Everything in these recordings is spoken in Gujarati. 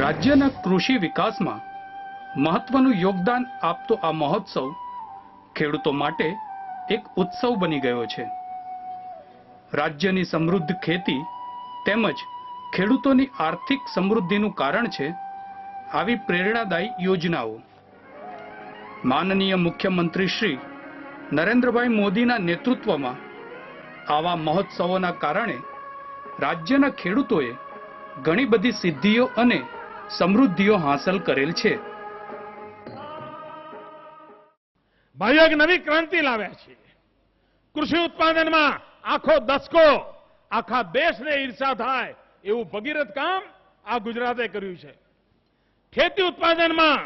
રાજ્યના કૃષિ વિકાસમાં મહત્વનું યોગદાન આપતો આ મહોત્સવ ખેડૂતો માટે એક ઉત્સવ બની ગયો છે. રાજ્યની સમૃદ્ધ ખેતી તેમજ ખેડૂતોની આર્થિક સમૃદ્ધિનું કારણ છે આવી પ્રેરણાદાયી યોજનાઓ. માનનીય મુખ્યમંત્રી શ્રી નરેન્દ્રભાઈ મોદીના નેતૃત્વમાં આવા મહોત્સવોના કારણે રાજ્યના ખેડૂતોએ ઘણી બધી સિદ્ધિઓ અને સમૃદ્ધિઓ હાંસલ કરેલ છે. ભાઈઓ, એક નવી ક્રાંતિ લાવ્યા છે. કૃષિ ઉત્પાદનમાં આખો દશકો આખા દેશને ઈર્ષા થાય એવું ભગીરથ કામ આ ગુજરાતે કર્યું છે. ખેતી ઉત્પાદનમાં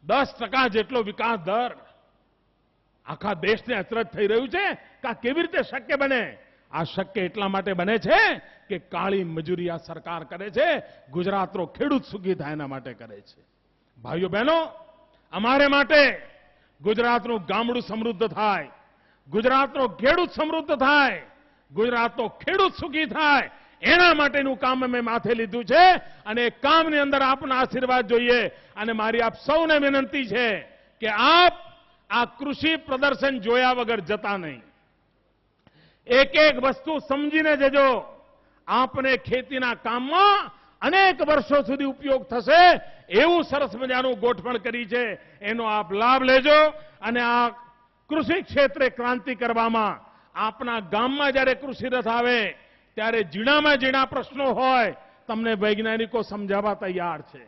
10% જેટલો વિકાસ દર આખા દેશને અચરજ થઈ રહ્યું છે કે આ કેવી રીતે શક્ય બને? આ શક્ય એટલા માટે બને છે કે કાળી મજૂરી આ સરકાર કરે છે, ગુજરાતનો ખેડૂત સુખી થાય એના માટે કરે છે. ભાઈઓ બહેનો, અમારે માટે ગુજરાતનું ગામડું સમૃદ્ધ થાય, ગુજરાતનો ખેડૂત સમૃદ્ધ થાય, ગુજરાતનો ખેડૂત સુખી થાય, એના માટેનું કામ અમે માથે લીધું છે અને એ કામની અંદર આપના આશીર્વાદ જોઈએ. અને મારી આપ સૌને વિનંતી છે કે આપ આ કૃષિ પ્રદર્શન જોયા વગર જતા નહીં. એક એક વસ્તુ સમજીને જજો. આપને ખેતીના કામમાં અનેક વર્ષો સુધી ઉપયોગ થશે એવું સરસ મજાનું ગોઠવણ કરી છે. એનો આપ લાભ લેજો અને આ કૃષિ ક્ષેત્રે ક્રાંતિ કરવામાં આપના ગામમાં જ્યારે કૃષિ રથ આવે ત્યારે ઝીણામાં ઝીણા પ્રશ્નો હોય તમને વૈજ્ઞાનિકો સમજાવવા તૈયાર છે,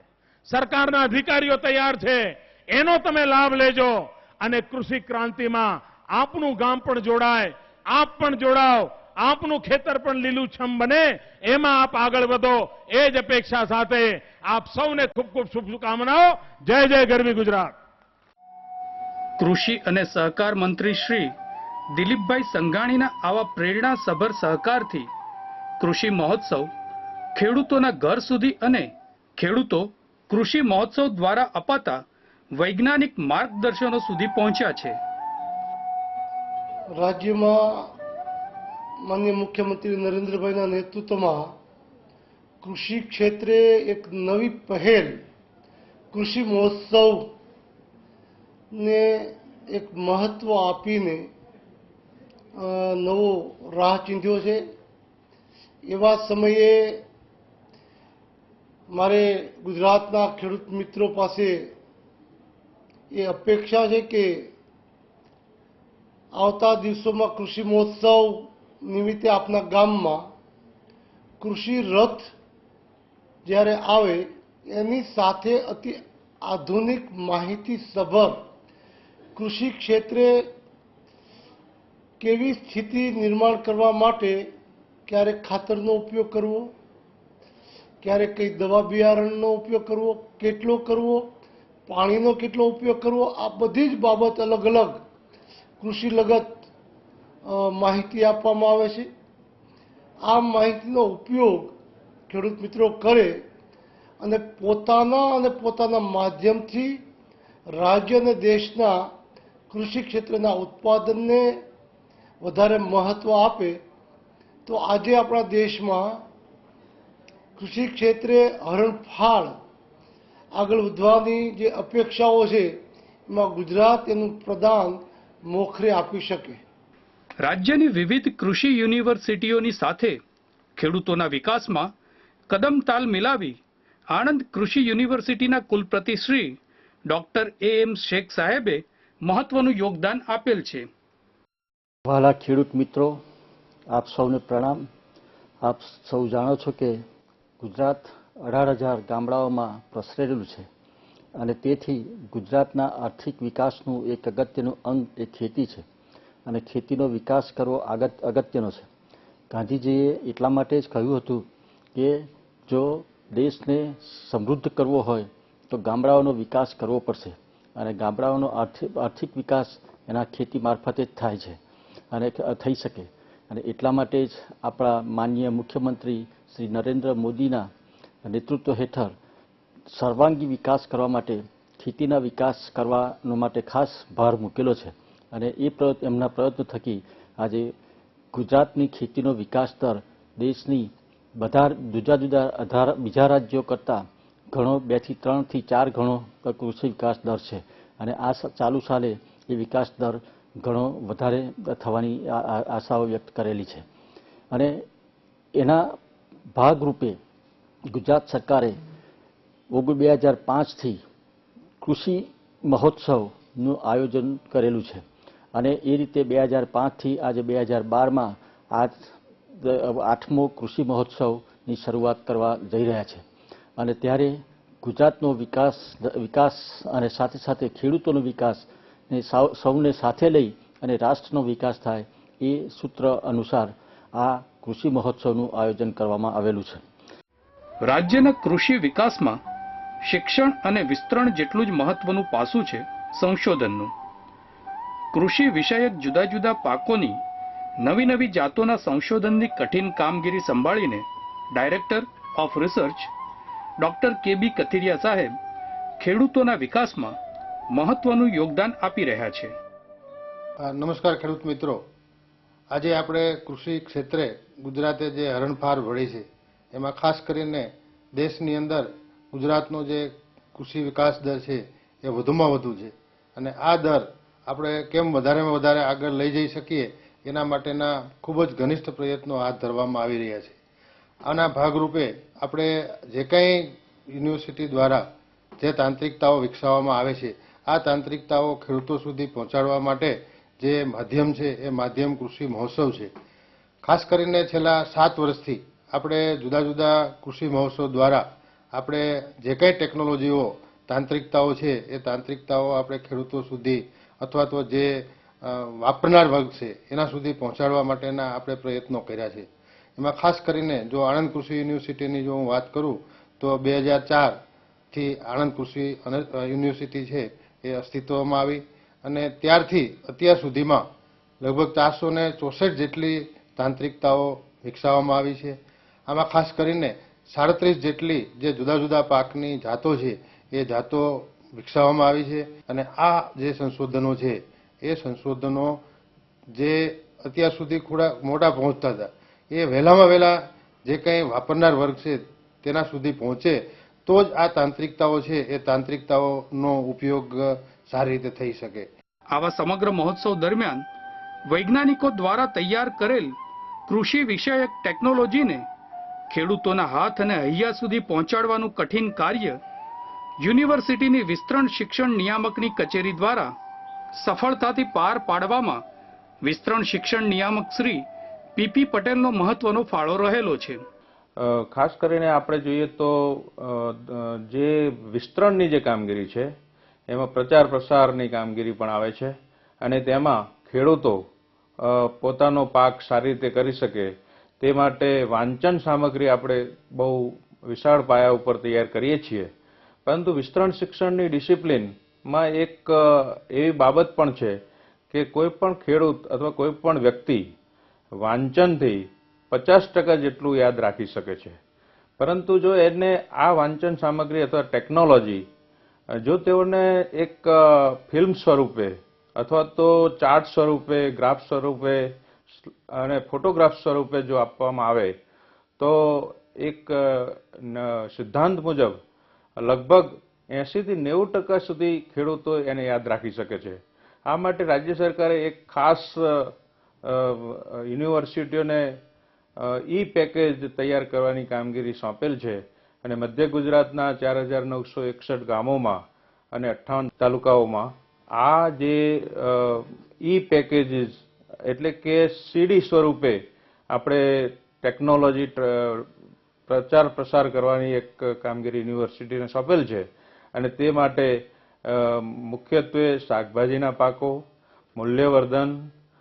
સરકારના અધિકારીઓ તૈયાર છે. એનો તમે લાભ લેજો અને કૃષિ ક્રાંતિમાં આપનું ગામ પણ જોડાય, આપ પણ જોડાઓ, આપનું ખેતર પણ લીલુંછમ બને, એમાં આપ આગળ વધો. એ જ અપેક્ષા સાથે આપ સૌને ખૂબ ખૂબ શુભકામનાઓ. જય જય ગરવી ગુજરાત. કૃષિ અને સહકાર મંત્રી શ્રી દિલીપભાઈ સંઘાણીના આવા પ્રેરણાસભર સહકારથી કૃષિ મહોત્સવ ખેડૂતોના ઘર સુધી અને ખેડૂતો કૃષિ મહોત્સવ દ્વારા અપાતા વૈજ્ઞાનિક માર્ગદર્શનો સુધી પહોંચ્યા છે. રાજ્યમાં માનનીય મુખ્યમંત્રી નરેન્દ્રભાઈના નેતૃત્વમાં કૃષિ ક્ષેત્રે એક નવી પહેલ કૃષિ મહોત્સવને એક મહત્વ આપીને નવો રાહ ચીંધ્યો છે. એવા સમયે મારે ગુજરાતના ખેડૂત મિત્રો પાસે એ અપેક્ષા છે કે આવતા દિવસોમાં કૃષિ મહોત્સવ નિમિત્તે આપના ગામમાં કૃષિ રથ જ્યારે આવે એની સાથે અતિ આધુનિક માહિતી સભર કૃષિ ક્ષેત્રે કેવી સ્થિતિ નિર્માણ કરવા માટે ક્યારે ખાતરનો ઉપયોગ કરવો, ક્યારે કઈ દવા બિયારણનો ઉપયોગ કરવો, કેટલો કરવો, પાણીનો કેટલો ઉપયોગ કરવો, આ બધી જ બાબત અલગ અલગ કૃષિ લગત માહિતી આપવામાં આવે છે. આ માહિતીનો ઉપયોગ ખેડૂત મિત્રો કરે અને પોતાના માધ્યમથી રાજ્ય અને દેશના કૃષિ ક્ષેત્રના ઉત્પાદનને વધારે મહત્વ આપે તો આજે આપણા દેશમાં કૃષિ ક્ષેત્રે હરણફાળ આગળ વધવાની જે અપેક્ષાઓ છે એમાં ગુજરાત એનું પ્રદાન મોખરે આપી શકે. રાજ્યની વિવિધ કૃષિ યુનિવર્સિટીઓની સાથે ખેડૂતોના વિકાસમાં કદમતાલ મિલાવી આણંદ કૃષિ યુનિવર્સિટીના કુલપતિ શ્રી ડોક્ટર A.M. શેખ સાહેબે મહત્વનું યોગદાન આપેલ છે. વહાલા ખેડૂત મિત્રો, આપ સૌને પ્રણામ. આપ સૌ જાણો છો કે ગુજરાત 18,000 ગામડાઓમાં પ્રસરેલું છે અને તેથી ગુજરાતના આર્થિક વિકાસનું એક અગત્યનું અંગ એ ખેતી છે અને ખેતીનો વિકાસ કરવો અગત્યનો છે. ગાંધીજીએ એટલા માટે જ કહ્યું હતું કે જો દેશને સમૃદ્ધ કરવો હોય તો ગામડાઓનો વિકાસ કરવો પડશે અને ગામડાઓનો આર્થિક વિકાસ એના ખેતી મારફતે જ થાય છે અને થઈ શકે. અને એટલા માટે જ આપણા માનનીય મુખ્યમંત્રી શ્રી નરેન્દ્ર મોદીના નેતૃત્વ હેઠળ સર્વાંગી વિકાસ કરવા માટે ખેતીના વિકાસ કરવાનો માટે ખાસ ભાર મૂકેલો છે અને એમના પ્રયત્નો થકી આજે ગુજરાતની ખેતીનો વિકાસ દર દેશની બધા જુદા જુદા બીજા રાજ્યો કરતાં ઘણો 2 થી 3 થી 4 ગણો કૃષિ વિકાસ દર છે અને આ ચાલુ સાલે એ વિકાસ દર ઘણો વધારે થવાની આશાઓ વ્યક્ત કરેલી છે અને એના ભાગરૂપે ગુજરાત સરકારે 2005 થી કૃષિ મહોત્સવનું આયોજન કરેલું છે અને એ રીતે 2005 થી આજે 2012માં આ 8મો કૃષિ મહોત્સવની શરૂઆત કરવા જઈ રહ્યા છે અને ત્યારે ગુજરાતનો વિકાસ અને સાથે સાથે ખેડૂતોનો વિકાસ ને સૌને સાથે લઈ અને રાષ્ટ્રનો વિકાસ થાય એ સૂત્ર અનુસાર આ કૃષિ મહોત્સવનું આયોજન કરવામાં આવેલું છે. રાજ્યના કૃષિ વિકાસમાં શિક્ષણ અને વિસ્તરણ જેટલું જ મહત્વનું પાસું છે સંશોધનનું. કૃષિ વિષયક જુદા જુદા પાકોની નવી જાતોના સંશોધનની કઠિન કામગીરી સંભાળીને director of research doctor K B. Kathiriya સાહેબ ખેડૂતોના વિકાસમાં મહત્વનું યોગદાન આપી રહ્યા છે. નમસ્કાર ખેડૂત મિત્રો. આજે આપણે કૃષિ ક્ષેત્રે ગુજરાતે જે હરણફાળ ભળી છે એમાં ખાસ કરીને દેશની અંદર ગુજરાતનો જે કૃષિ વિકાસ દર છે એ વધુમાં વધુ છે અને આ દર આપણે કેમ વધારેમાં વધારે આગળ લઈ જઈ શકીએ એના માટેના ખૂબ જ ઘનિષ્ઠ પ્રયત્નો હાથ ધરવામાં આવી રહ્યા છે. આના ભાગરૂપે આપણે જે કંઈ યુનિવર્સિટી દ્વારા જે તાંત્રિકતાઓ વિકસાવવામાં આવે છે આ તાંત્રિકતાઓ ખેડૂતો સુધી પહોંચાડવા માટે જે માધ્યમ છે એ માધ્યમ કૃષિ મહોત્સવ છે. ખાસ કરીને છેલ્લા 7 વર્ષથી આપણે જુદા જુદા કૃષિ મહોત્સવ દ્વારા આપણે જે કંઈ ટેકનોલોજીઓ તાંત્રિકતાઓ છે એ તાંત્રિકતાઓ આપણે ખેડૂતો સુધી અથવા તો જે વાપરનાર વર્ગ છે એના સુધી પહોંચાડવા માટેના આપણે પ્રયત્નો કર્યા છે. એમાં ખાસ કરીને જો આણંદ કૃષિ યુનિવર્સિટીની જો હું વાત કરું તો 2004થી આણંદ કૃષિ યુનિવર્સિટી છે એ અસ્તિત્વમાં આવી અને ત્યારથી અત્યાર સુધીમાં લગભગ 464 જેટલી તાંત્રિકતાઓ વિકસાવવામાં આવી છે. આમાં ખાસ કરીને 37 જેટલી જે જુદા જુદા પાકની જાતો છે એ જાતો વિકસાવવામાં આવી છે અને આ જે સંશોધનો છે એ સંશોધનો જે અત્યાર સુધી મોટા પહોંચતા હતા એ વહેલામાં વહેલા જે કંઈ વાપરનાર વર્ગ છે તેના સુધી પહોંચે તો જ આ તાંત્રિકતાઓ છે એ તાંત્રિકતાઓનો ઉપયોગ સારી રીતે થઈ શકે. આવા સમગ્ર મહોત્સવ દરમિયાન વૈજ્ઞાનિકો દ્વારા તૈયાર કરેલ કૃષિ વિષયક ટેકનોલોજીને ખેડૂતોના હાથ અને હૈયા સુધી પહોંચાડવાનું કઠિન કાર્ય યુનિવર્સિટીની વિસ્તરણ શિક્ષણ નિયામકની કચેરી દ્વારા સફળતાથી પાર પાડવામાં વિસ્તરણ શિક્ષણ નિયામક શ્રી પી.પી. પટેલનો મહત્વનો ફાળો રહેલો છે. ખાસ કરીને આપણે જોઈએ તો જે વિસ્તરણની જે કામગીરી છે એમાં પ્રચાર પ્રસારની કામગીરી પણ આવે છે અને તેમાં ખેડૂતો પોતાનો પાક સારી રીતે કરી શકે તે માટે વાંચન સામગ્રી આપણે બહુ વિશાળ પાયા ઉપર તૈયાર કરીએ છીએ. પરંતુ વિસ્તરણ શિક્ષણની ડિસિપ્લિનમાં એક એવી બાબત પણ છે કે કોઈ પણ ખેડૂત અથવા કોઈ પણ વ્યક્તિ વાંચનથી 50% જેટલું યાદ રાખી શકે છે. પરંતુ જો એને આ વાંચન સામગ્રી અથવા ટેકનોલોજી જો તેઓને એક ફિલ્મ સ્વરૂપે અથવા તો ચાર્ટ સ્વરૂપે, ગ્રાફ સ્વરૂપે અને ફોટોગ્રાફ સ્વરૂપે જો આપવામાં આવે તો એક સિદ્ધાંત મુજબ લગભગ 80 થી 90% સુધી ખેડૂતો એને યાદ રાખી શકે છે. આ માટે રાજ્ય સરકારે એક ખાસ યુનિવર્સિટીઓને પેકેજ તૈયાર કરવાની કામગીરી સોંપેલ છે અને મધ્ય ગુજરાતના 4961 ગામોમાં અને 58 તાલુકાઓમાં આ જે પેકેજીસ એટલે કે સીડી સ્વરૂપે આપણે ટેકનોલોજી પ્રચાર પ્રસાર કરવાની એક કામગીરી યુનિવર્સિટીને સોંપેલ છે અને તે માટે મુખ્યત્વે શાકભાજીના પાકો, મૂલ્યવર્ધન,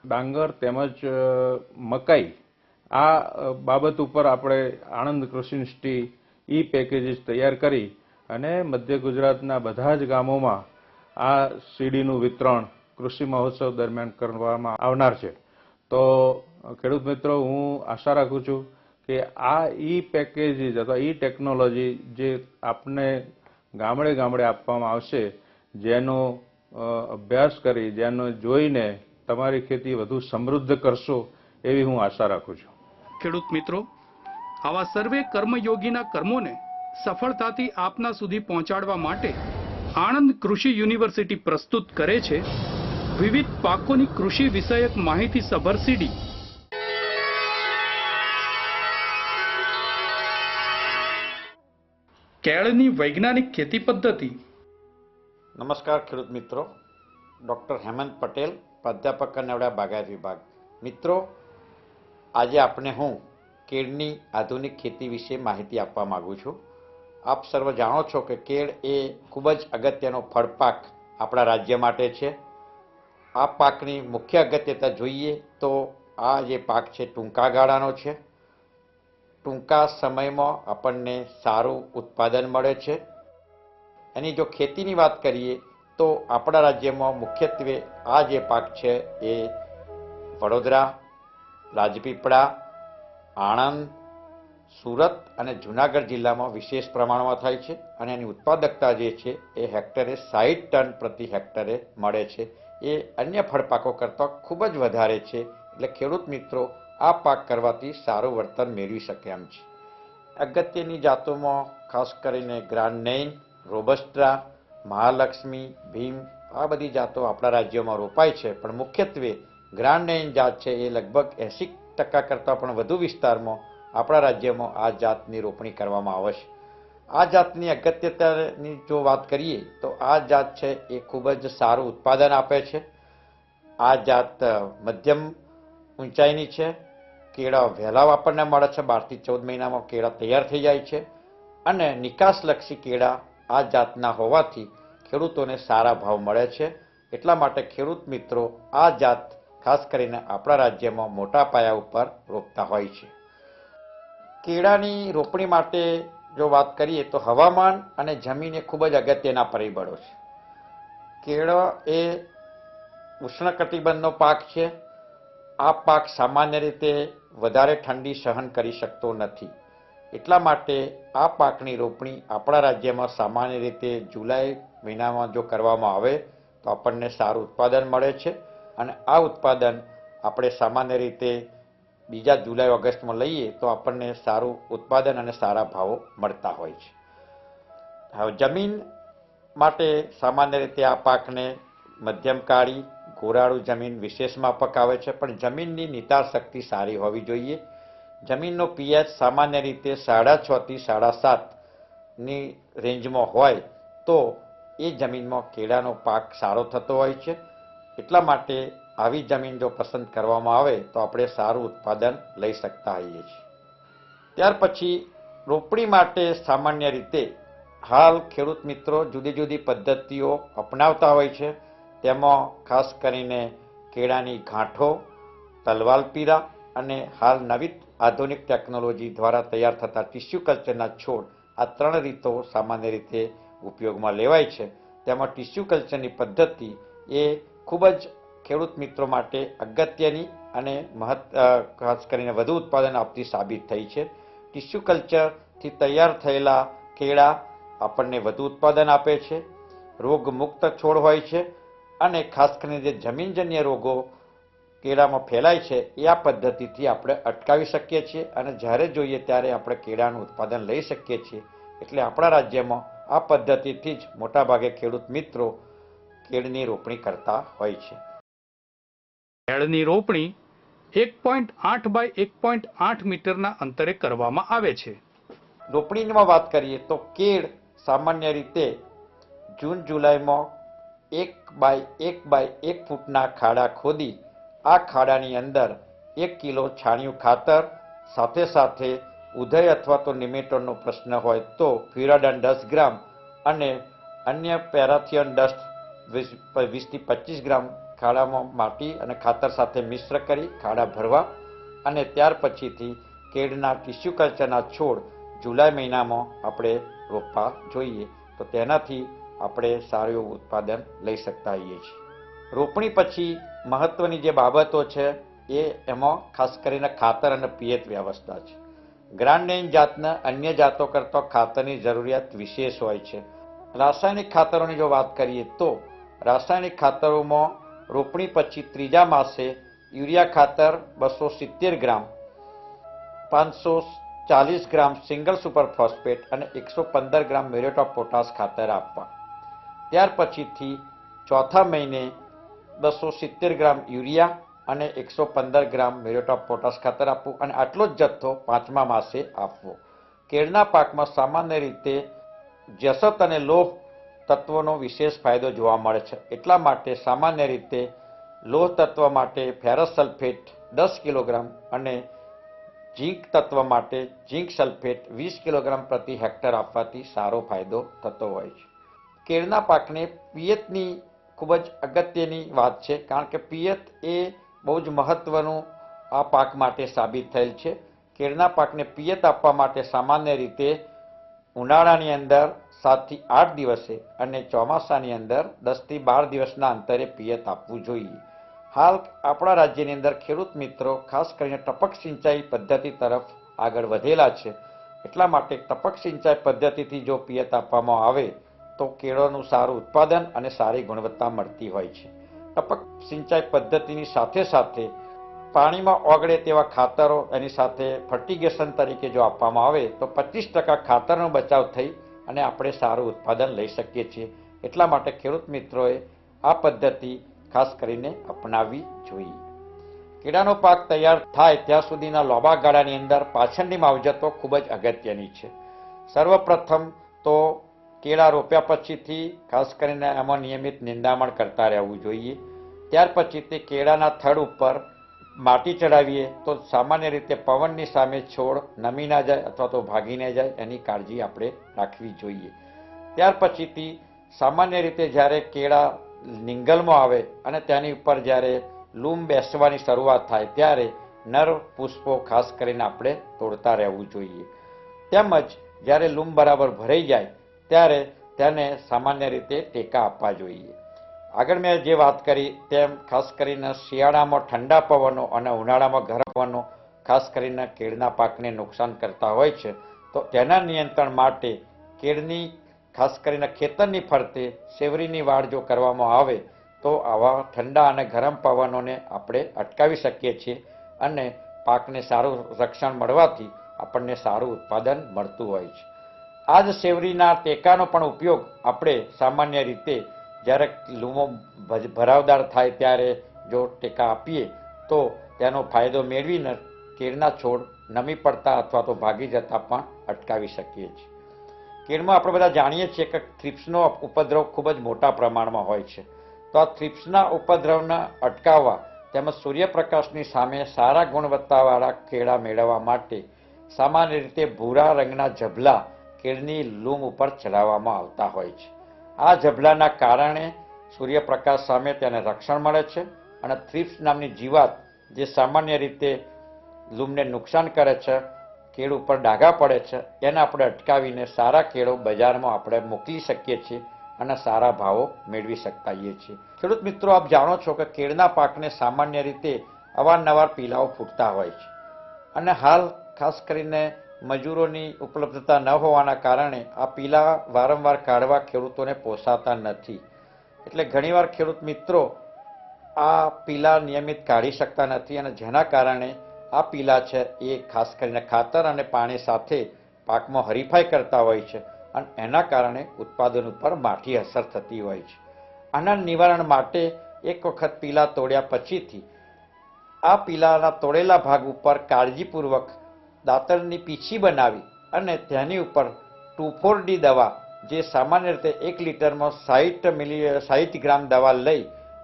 ડાંગર તેમજ મકાઈ આ બાબત ઉપર આપણે આણંદ કૃષિ યુનિવર્સિટી પેકેજીસ તૈયાર કરી અને મધ્ય ગુજરાતના બધા જ ગામોમાં આ સીડીનું વિતરણ કૃષિ મહોત્સવ દરમિયાન કરવામાં આવનાર છે. તો ખેડૂત મિત્રો, હું આશા રાખું છું કે આ પેકેજીસ અથવા ટેકનોલોજી જે આપને ગામડે ગામડે આપવામાં આવશે, જેનો અભ્યાસ કરી, જેનો જોઈને તમારી ખેતી વધુ સમૃદ્ધ કરશો એવી હું આશા રાખું છું. ખેડૂત મિત્રો, આવા સર્વે કર્મયોગીના કર્મોને સફળતાથી આપના સુધી પહોંચાડવા માટે આણંદ કૃષિ યુનિવર્સિટી પ્રસ્તુત કરે છે વિવિધ પાકોની કૃષિ વિષયક માહિતી સભર સીડી. કેળની વૈજ્ઞાનિક ખેતી પદ્ધતિ. નમસ્કાર ખેડૂત મિત્રો, ડૉક્ટર હેમંત પટેલ, પ્રાધ્યાપક કન્નવડા બાગાયત વિભાગ. મિત્રો, આજે આપને હું કેળની આધુનિક ખેતી વિશે માહિતી આપવા માગું છું. આપ સર્વ જાણો છો કે કેળ એ ખૂબ જ અગત્યનો ફળ પાક આપણા રાજ્ય માટે છે. આ પાકની મુખ્ય અગત્યતા જોઈએ તો આ જે પાક છે ટૂંકા ગાળાનો છે. ટૂંકા સમયમાં આપણને સારું ઉત્પાદન મળે છે. એની જો ખેતીની વાત કરીએ તો આપણા રાજ્યમાં મુખ્યત્વે આ જે પાક છે એ વડોદરા, રાજપીપળા, આણંદ, સુરત અને જૂનાગઢ જિલ્લામાં વિશેષ પ્રમાણમાં થાય છે અને એની ઉત્પાદકતા જે છે એ હેક્ટરે 60 ટન પ્રતિ હેક્ટરે મળે છે. એ અન્ય ફળપાકો કરતાં ખૂબ જ વધારે છે. એટલે ખેડૂત મિત્રો આ પાક કરવાથી સારું વળતર મેળવી શકે એમ છે. અગત્યની જાતોમાં ખાસ કરીને ગ્રાન્ડ નૈન, રોબસ્ટા, મહાલક્ષ્મી, ભીમ આ બધી જાતો આપણા રાજ્યોમાં રોપાય છે. પણ મુખ્યત્વે ગ્રાન્ડ નૈન જાત છે એ લગભગ 80% કરતાં પણ વધુ વિસ્તારમાં આપણા રાજ્યમાં આ જાતની રોપણી કરવામાં આવે છે. આ જાતની અગત્યતાની જો વાત કરીએ તો આ જાત છે એ ખૂબ જ સારું ઉત્પાદન આપે છે. આ જાત મધ્યમ ઊંચાઈની છે. કેળા વહેલા આપણને મળે છે, 12 થી 14 મહિનામાં કેળા તૈયાર થઈ જાય છે અને નિકાસલક્ષી કેળા આ જાતના હોવાથી ખેડૂતોને સારા ભાવ મળે છે. એટલા માટે ખેડૂત મિત્રો આ જાત ખાસ કરીને આપણા રાજ્યમાં મોટા પાયા ઉપર રોપતા હોય છે. કેળાની રોપણી માટે જો વાત કરીએ તો હવામાન અને જમીન એ ખૂબ જ અગત્યના પરિબળો છે. કેળા એ ઉષ્ણકટિબંધનો પાક છે. આ પાક સામાન્ય રીતે વધારે ઠંડી સહન કરી શકતો નથી. એટલા માટે આ પાકની રોપણી આપણા રાજ્યમાં સામાન્ય રીતે જુલાઈ મહિનામાં જો કરવામાં આવે તો આપણને સારું ઉત્પાદન મળે છે અને આ ઉત્પાદન આપણે સામાન્ય રીતે બીજા જુલાઈ ઓગસ્ટમાં લઈએ તો આપણને સારું ઉત્પાદન અને સારા ભાવો મળતા હોય છે. હવે જમીન માટે સામાન્ય રીતે આ પાકને મધ્યમ કાળી, ગોરાળું જમીન વિશેષ માફક આવે છે. પણ જમીનની નિતાર શક્તિ સારી હોવી જોઈએ. જમીનનો પીએચ સામાન્ય રીતે 6.5 થી 7.5ની રેન્જમાં હોય તો એ જમીનમાં કેળાનો પાક સારો થતો હોય છે. એટલા માટે આવી જમીન જો પસંદ કરવામાં આવે તો આપણે સારું ઉત્પાદન લઈ શકતા હોઈએ છીએ. ત્યાર પછી રોપણી માટે સામાન્ય રીતે હાલ ખેડૂત મિત્રો જુદી જુદી પદ્ધતિઓ અપનાવતા હોય છે. તેમાં ખાસ કરીને કેળાની ગાંઠો, તલવાલ પીરા અને હાલ નવી આધુનિક ટેકનોલોજી દ્વારા તૈયાર થતા ટિશ્યુ કલ્ચરના છોડ, આ 3 રીતો સામાન્ય રીતે ઉપયોગમાં લેવાય છે. તેમાં ટિશ્યુ કલ્ચરની પદ્ધતિ એ ખૂબ જ ખેડૂત મિત્રો માટે અગત્યની અને ખાસ કરીને વધુ ઉત્પાદન આપતી સાબિત થઈ છે. ટિશ્યુ કલ્ચરથી તૈયાર થયેલા કેળા આપણને વધુ ઉત્પાદન આપે છે, રોગમુક્ત છોડ હોય છે અને ખાસ કરીને જે જમીનજન્ય રોગો કેળામાં ફેલાય છે એ આ પદ્ધતિથી આપણે અટકાવી શકીએ છીએ અને જ્યારે જોઈએ ત્યારે આપણે કેળાનું ઉત્પાદન લઈ શકીએ છીએ. એટલે આપણા રાજ્યમાં આ પદ્ધતિથી જ મોટાભાગે ખેડૂત મિત્રો કેળની રોપણી કરતા હોય છે. કેળની રોપણી 1.8 બાય 1.8 મીટરના અંતરે કરવામાં આવે છે. રોપણીમાં વાત કરીએ તો કેળ સામાન્ય રીતે જૂન જુલાઈમાં 1 બાય 1 ફૂટના ખાડા ખોદી આ ખાડાની અંદર 1 કિલો છાણિયું ખાતર સાથે સાથે ઉધઈ અથવા તો નિમેટોડનો પ્રશ્ન હોય તો ફ્યુરાડાન 10 ગ્રામ અને અન્ય પેરાથિયન ડસ્ટ 20 થી 25 ગ્રામ ખાડામાં માટી અને ખાતર સાથે મિશ્ર કરી ખાડા ભરવા અને ત્યાર પછીથી કેળના ટિશ્યુ કલ્ચરના છોડ જુલાઈ મહિનામાં આપણે રોપવા જોઈએ. તો તેનાથી આપણે સારું એવું ઉત્પાદન લઈ શકતા હોઈએ છીએ. રોપણી પછી મહત્વની જે બાબતો છે એ એમાં ખાસ કરીને ખાતર અને પિયત વ્યવસ્થા છે. ગ્રાન્ડ નૈન જાતના અન્ય જાતો કરતાં ખાતરની જરૂરિયાત વિશેષ હોય છે. રાસાયણિક ખાતરોની જો વાત કરીએ તો રાસાયણિક ખાતરોમાં રોપણી પછી ત્રીજા માસે યુરિયા ખાતર 270 ગ્રામ, 500 40 ગ્રામ સિંગલ સુપર ફોસ્ફેટ અને 115 ગ્રામ મ્યુરેટ ઓફ પોટાશ ખાતર આપવા. ત્યાર પછીથી ચોથા મહિને 270 ગ્રામ યુરિયા અને 115 ગ્રામ મ્યુરેટ ઓફ પોટાશ ખાતર આપવું અને આટલો જ જથ્થો 5મા માસે આપવો. કેળના પાકમાં સામાન્ય રીતે જસત અને લોહ તત્વોનો વિશેષ ફાયદો જોવા મળે છે. એટલા માટે સામાન્ય રીતે લોહ તત્વ માટે ફેરસ સલ્ફેટ 10 કિલોગ્રામ અને ઝીંક તત્વ માટે ઝીંક સલ્ફેટ 20 કિલોગ્રામ પ્રતિ હેક્ટર આપવાથી સારો ફાયદો થતો હોય છે. કેળના પાકને પિયતની ખૂબ જ અગત્યની વાત છે, કારણ કે પિયત એ બહુ જ મહત્વનું આ પાક માટે સાબિત થયેલ છે. કેળના પાકને પિયત આપવા માટે સામાન્ય રીતે ઉનાળાની અંદર 7 થી 8 દિવસે અને ચોમાસાની અંદર 10 થી 12 દિવસના અંતરે પિયત આપવું જોઈએ. હાલ આપણા રાજ્યની અંદર ખેડૂત મિત્રો ખાસ કરીને ટપક સિંચાઈ પદ્ધતિ તરફ આગળ વધેલા છે. એટલા માટે ટપક સિંચાઈ પદ્ધતિથી જો પિયત આપવામાં આવે તો કેળોનું સારું ઉત્પાદન અને સારી ગુણવત્તા મળતી હોય છે. ટપક સિંચાઈ પદ્ધતિની સાથે સાથે પાણીમાં ઓગળે તેવા ખાતરો એની સાથે ફર્ટિગેશન તરીકે જો આપવામાં આવે તો 25% ખાતરનો બચાવ થઈ અને આપણે સારું ઉત્પાદન લઈ શકીએ છીએ. એટલા માટે ખેડૂત મિત્રોએ આ પદ્ધતિ ખાસ કરીને અપનાવવી જોઈએ. કેળાનો પાક તૈયાર થાય ત્યાં સુધીના લાંબા ગાળાની અંદર પાછળની માવજતો ખૂબ જ અગત્યની છે. સર્વપ્રથમ તો કેળા રોપ્યા પછીથી ખાસ કરીને એમાં નિયમિત નિંદામણ કરતા રહેવું જોઈએ. ત્યાર પછી તે કેળાના થડ ઉપર માટી ચડાવીએ તો સામાન્ય રીતે પવનની સામે છોડ નમી ના જાય અથવા તો ભાગી ના જાય એની કાળજી આપણે રાખવી જોઈએ. ત્યાર પછીથી સામાન્ય રીતે જ્યારે કેળા નિંગલમાં આવે અને તેની ઉપર જ્યારે લૂમ બેસવાની શરૂઆત થાય ત્યારે નર પુષ્પો ખાસ કરીને આપણે તોડતા રહેવું જોઈએ. તેમજ જ્યારે લૂમ બરાબર ભરાઈ જાય ત્યારે તેને સામાન્ય રીતે ટેકા આપવા જોઈએ. આગળ મેં જે વાત કરી તેમ ખાસ કરીને શિયાળામાં ઠંડા પવનો અને ઉનાળામાં ગરમ પવનો ખાસ કરીને કેળના પાકને નુકસાન કરતા હોય છે. તો તેના નિયંત્રણ માટે કેળની ખાસ કરીને ખેતરની ફરતે શેવરીની વાડ જો કરવામાં આવે તો આવા ઠંડા અને ગરમ પવનોને આપણે અટકાવી શકીએ છીએ અને પાકને સારું રક્ષણ મળવાથી આપણને સારું ઉત્પાદન મળતું હોય છે. આ જ શેવરીના ટેકાનો પણ ઉપયોગ આપણે સામાન્ય રીતે જ્યારે લૂમો ભરાવદાર થાય ત્યારે જો ટેકા આપીએ તો તેનો ફાયદો મેળવીને કેળના છોડ નમી પડતા અથવા તો ભાગી જતા પણ અટકાવી શકીએ છીએ. કેળમાં આપણે બધા જાણીએ છીએ કે થ્રિપ્સનો ઉપદ્રવ ખૂબ જ મોટા પ્રમાણમાં હોય છે. તો આ થ્રિપ્સના ઉપદ્રવને અટકાવવા તેમજ સૂર્યપ્રકાશની સામે સારા ગુણવત્તાવાળા કેળા મેળવવા માટે સામાન્ય રીતે ભૂરા રંગના ઝભલા કેળની લૂમ ઉપર ચડાવવામાં આવતા હોય છે. આ ઝભલાના કારણે સૂર્યપ્રકાશ સામે તેને રક્ષણ મળે છે અને થ્રિપ્સ નામની જીવાત જે સામાન્ય રીતે લૂમને નુકસાન કરે છે, કેળ ઉપર ડાઘા પડે છે, એને આપણે અટકાવીને સારા કેળો બજારમાં આપણે મોકલી શકીએ છીએ અને સારા ભાવો મેળવી શકતા છીએ. ખેડૂત મિત્રો, આપ જાણો છો કે કેળના પાકને સામાન્ય રીતે અવારનવાર પીલાઓ ફૂટતા હોય છે અને હાલ ખાસ કરીને મજૂરોની ઉપલબ્ધતા ન હોવાના કારણે આ પીલા વારંવાર કાઢવા ખેડૂતોને પોસાતા નથી. એટલે ઘણીવાર ખેડૂત મિત્રો આ પીલા નિયમિત કાઢી શકતા નથી અને જેના કારણે આ પીલા છે એ ખાસ કરીને ખાતર અને પાણી સાથે પાકમાં હરીફાઈ કરતા હોય છે અને એના કારણે ઉત્પાદન ઉપર માઠી અસર થતી હોય છે. આના નિવારણ માટે એક વખત પીલા તોડ્યા પછીથી આ પીલાના તોડેલા ભાગ ઉપર કાળજીપૂર્વક દાંતરની પીછી બનાવી અને તેની ઉપર 2,4-D દવા, જે સામાન્ય રીતે 1 લીટરમાં 60 ગ્રામ દવા લઈ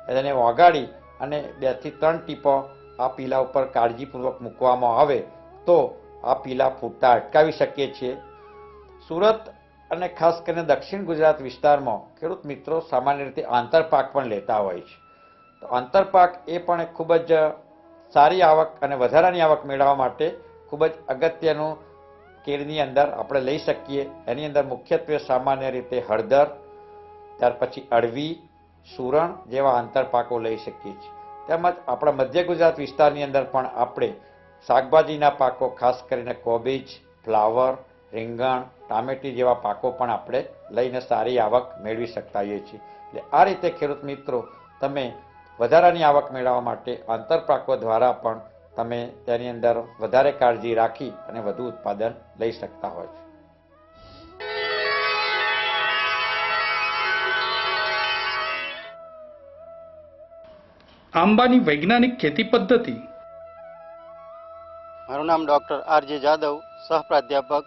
એને ઓગાળી અને 2 થી 3 ટીપો આ પીલા ઉપર કાળજીપૂર્વક મૂકવામાં આવે તો આ પીલા ફૂટતા અટકાવી શકીએ છીએ. સુરત અને ખાસ કરીને દક્ષિણ ગુજરાત વિસ્તારમાં ખેડૂત મિત્રો સામાન્ય રીતે આંતરપાક પણ લેતા હોય છે. તો આંતરપાક એ પણ ખૂબ જ સારી આવક અને વધારાની આવક મેળવવા માટે ખૂબ જ અગત્યનું કેળની અંદર આપણે લઈ શકીએ. એની અંદર મુખ્યત્વે સામાન્ય રીતે હળદર, ત્યાર પછી અળવી, સુરણ જેવા આંતરપાકો લઈ શકીએ છીએ. તેમજ આપણા મધ્ય ગુજરાત વિસ્તારની અંદર પણ આપણે શાકભાજીના પાકો ખાસ કરીને કોબીજ, ફ્લાવર, રીંગણ, ટામેટી જેવા પાકો પણ આપણે લઈને સારી આવક મેળવી શકતા હોઈએ છીએ. એટલે આ રીતે ખેડૂત મિત્રો તમે વધારાની આવક મેળવવા માટે આંતરપાકો દ્વારા પણ તમે તેની અંદર વધારે કાળજી રાખી અને વધુ ઉત્પાદન લઈ શકતા હોય છે. આંબાની વૈજ્ઞાનિક ખેતી પદ્ધતિ. મારું નામ ડૉક્ટર આર.જે. જાદવ, સહપ્રાધ્યાપક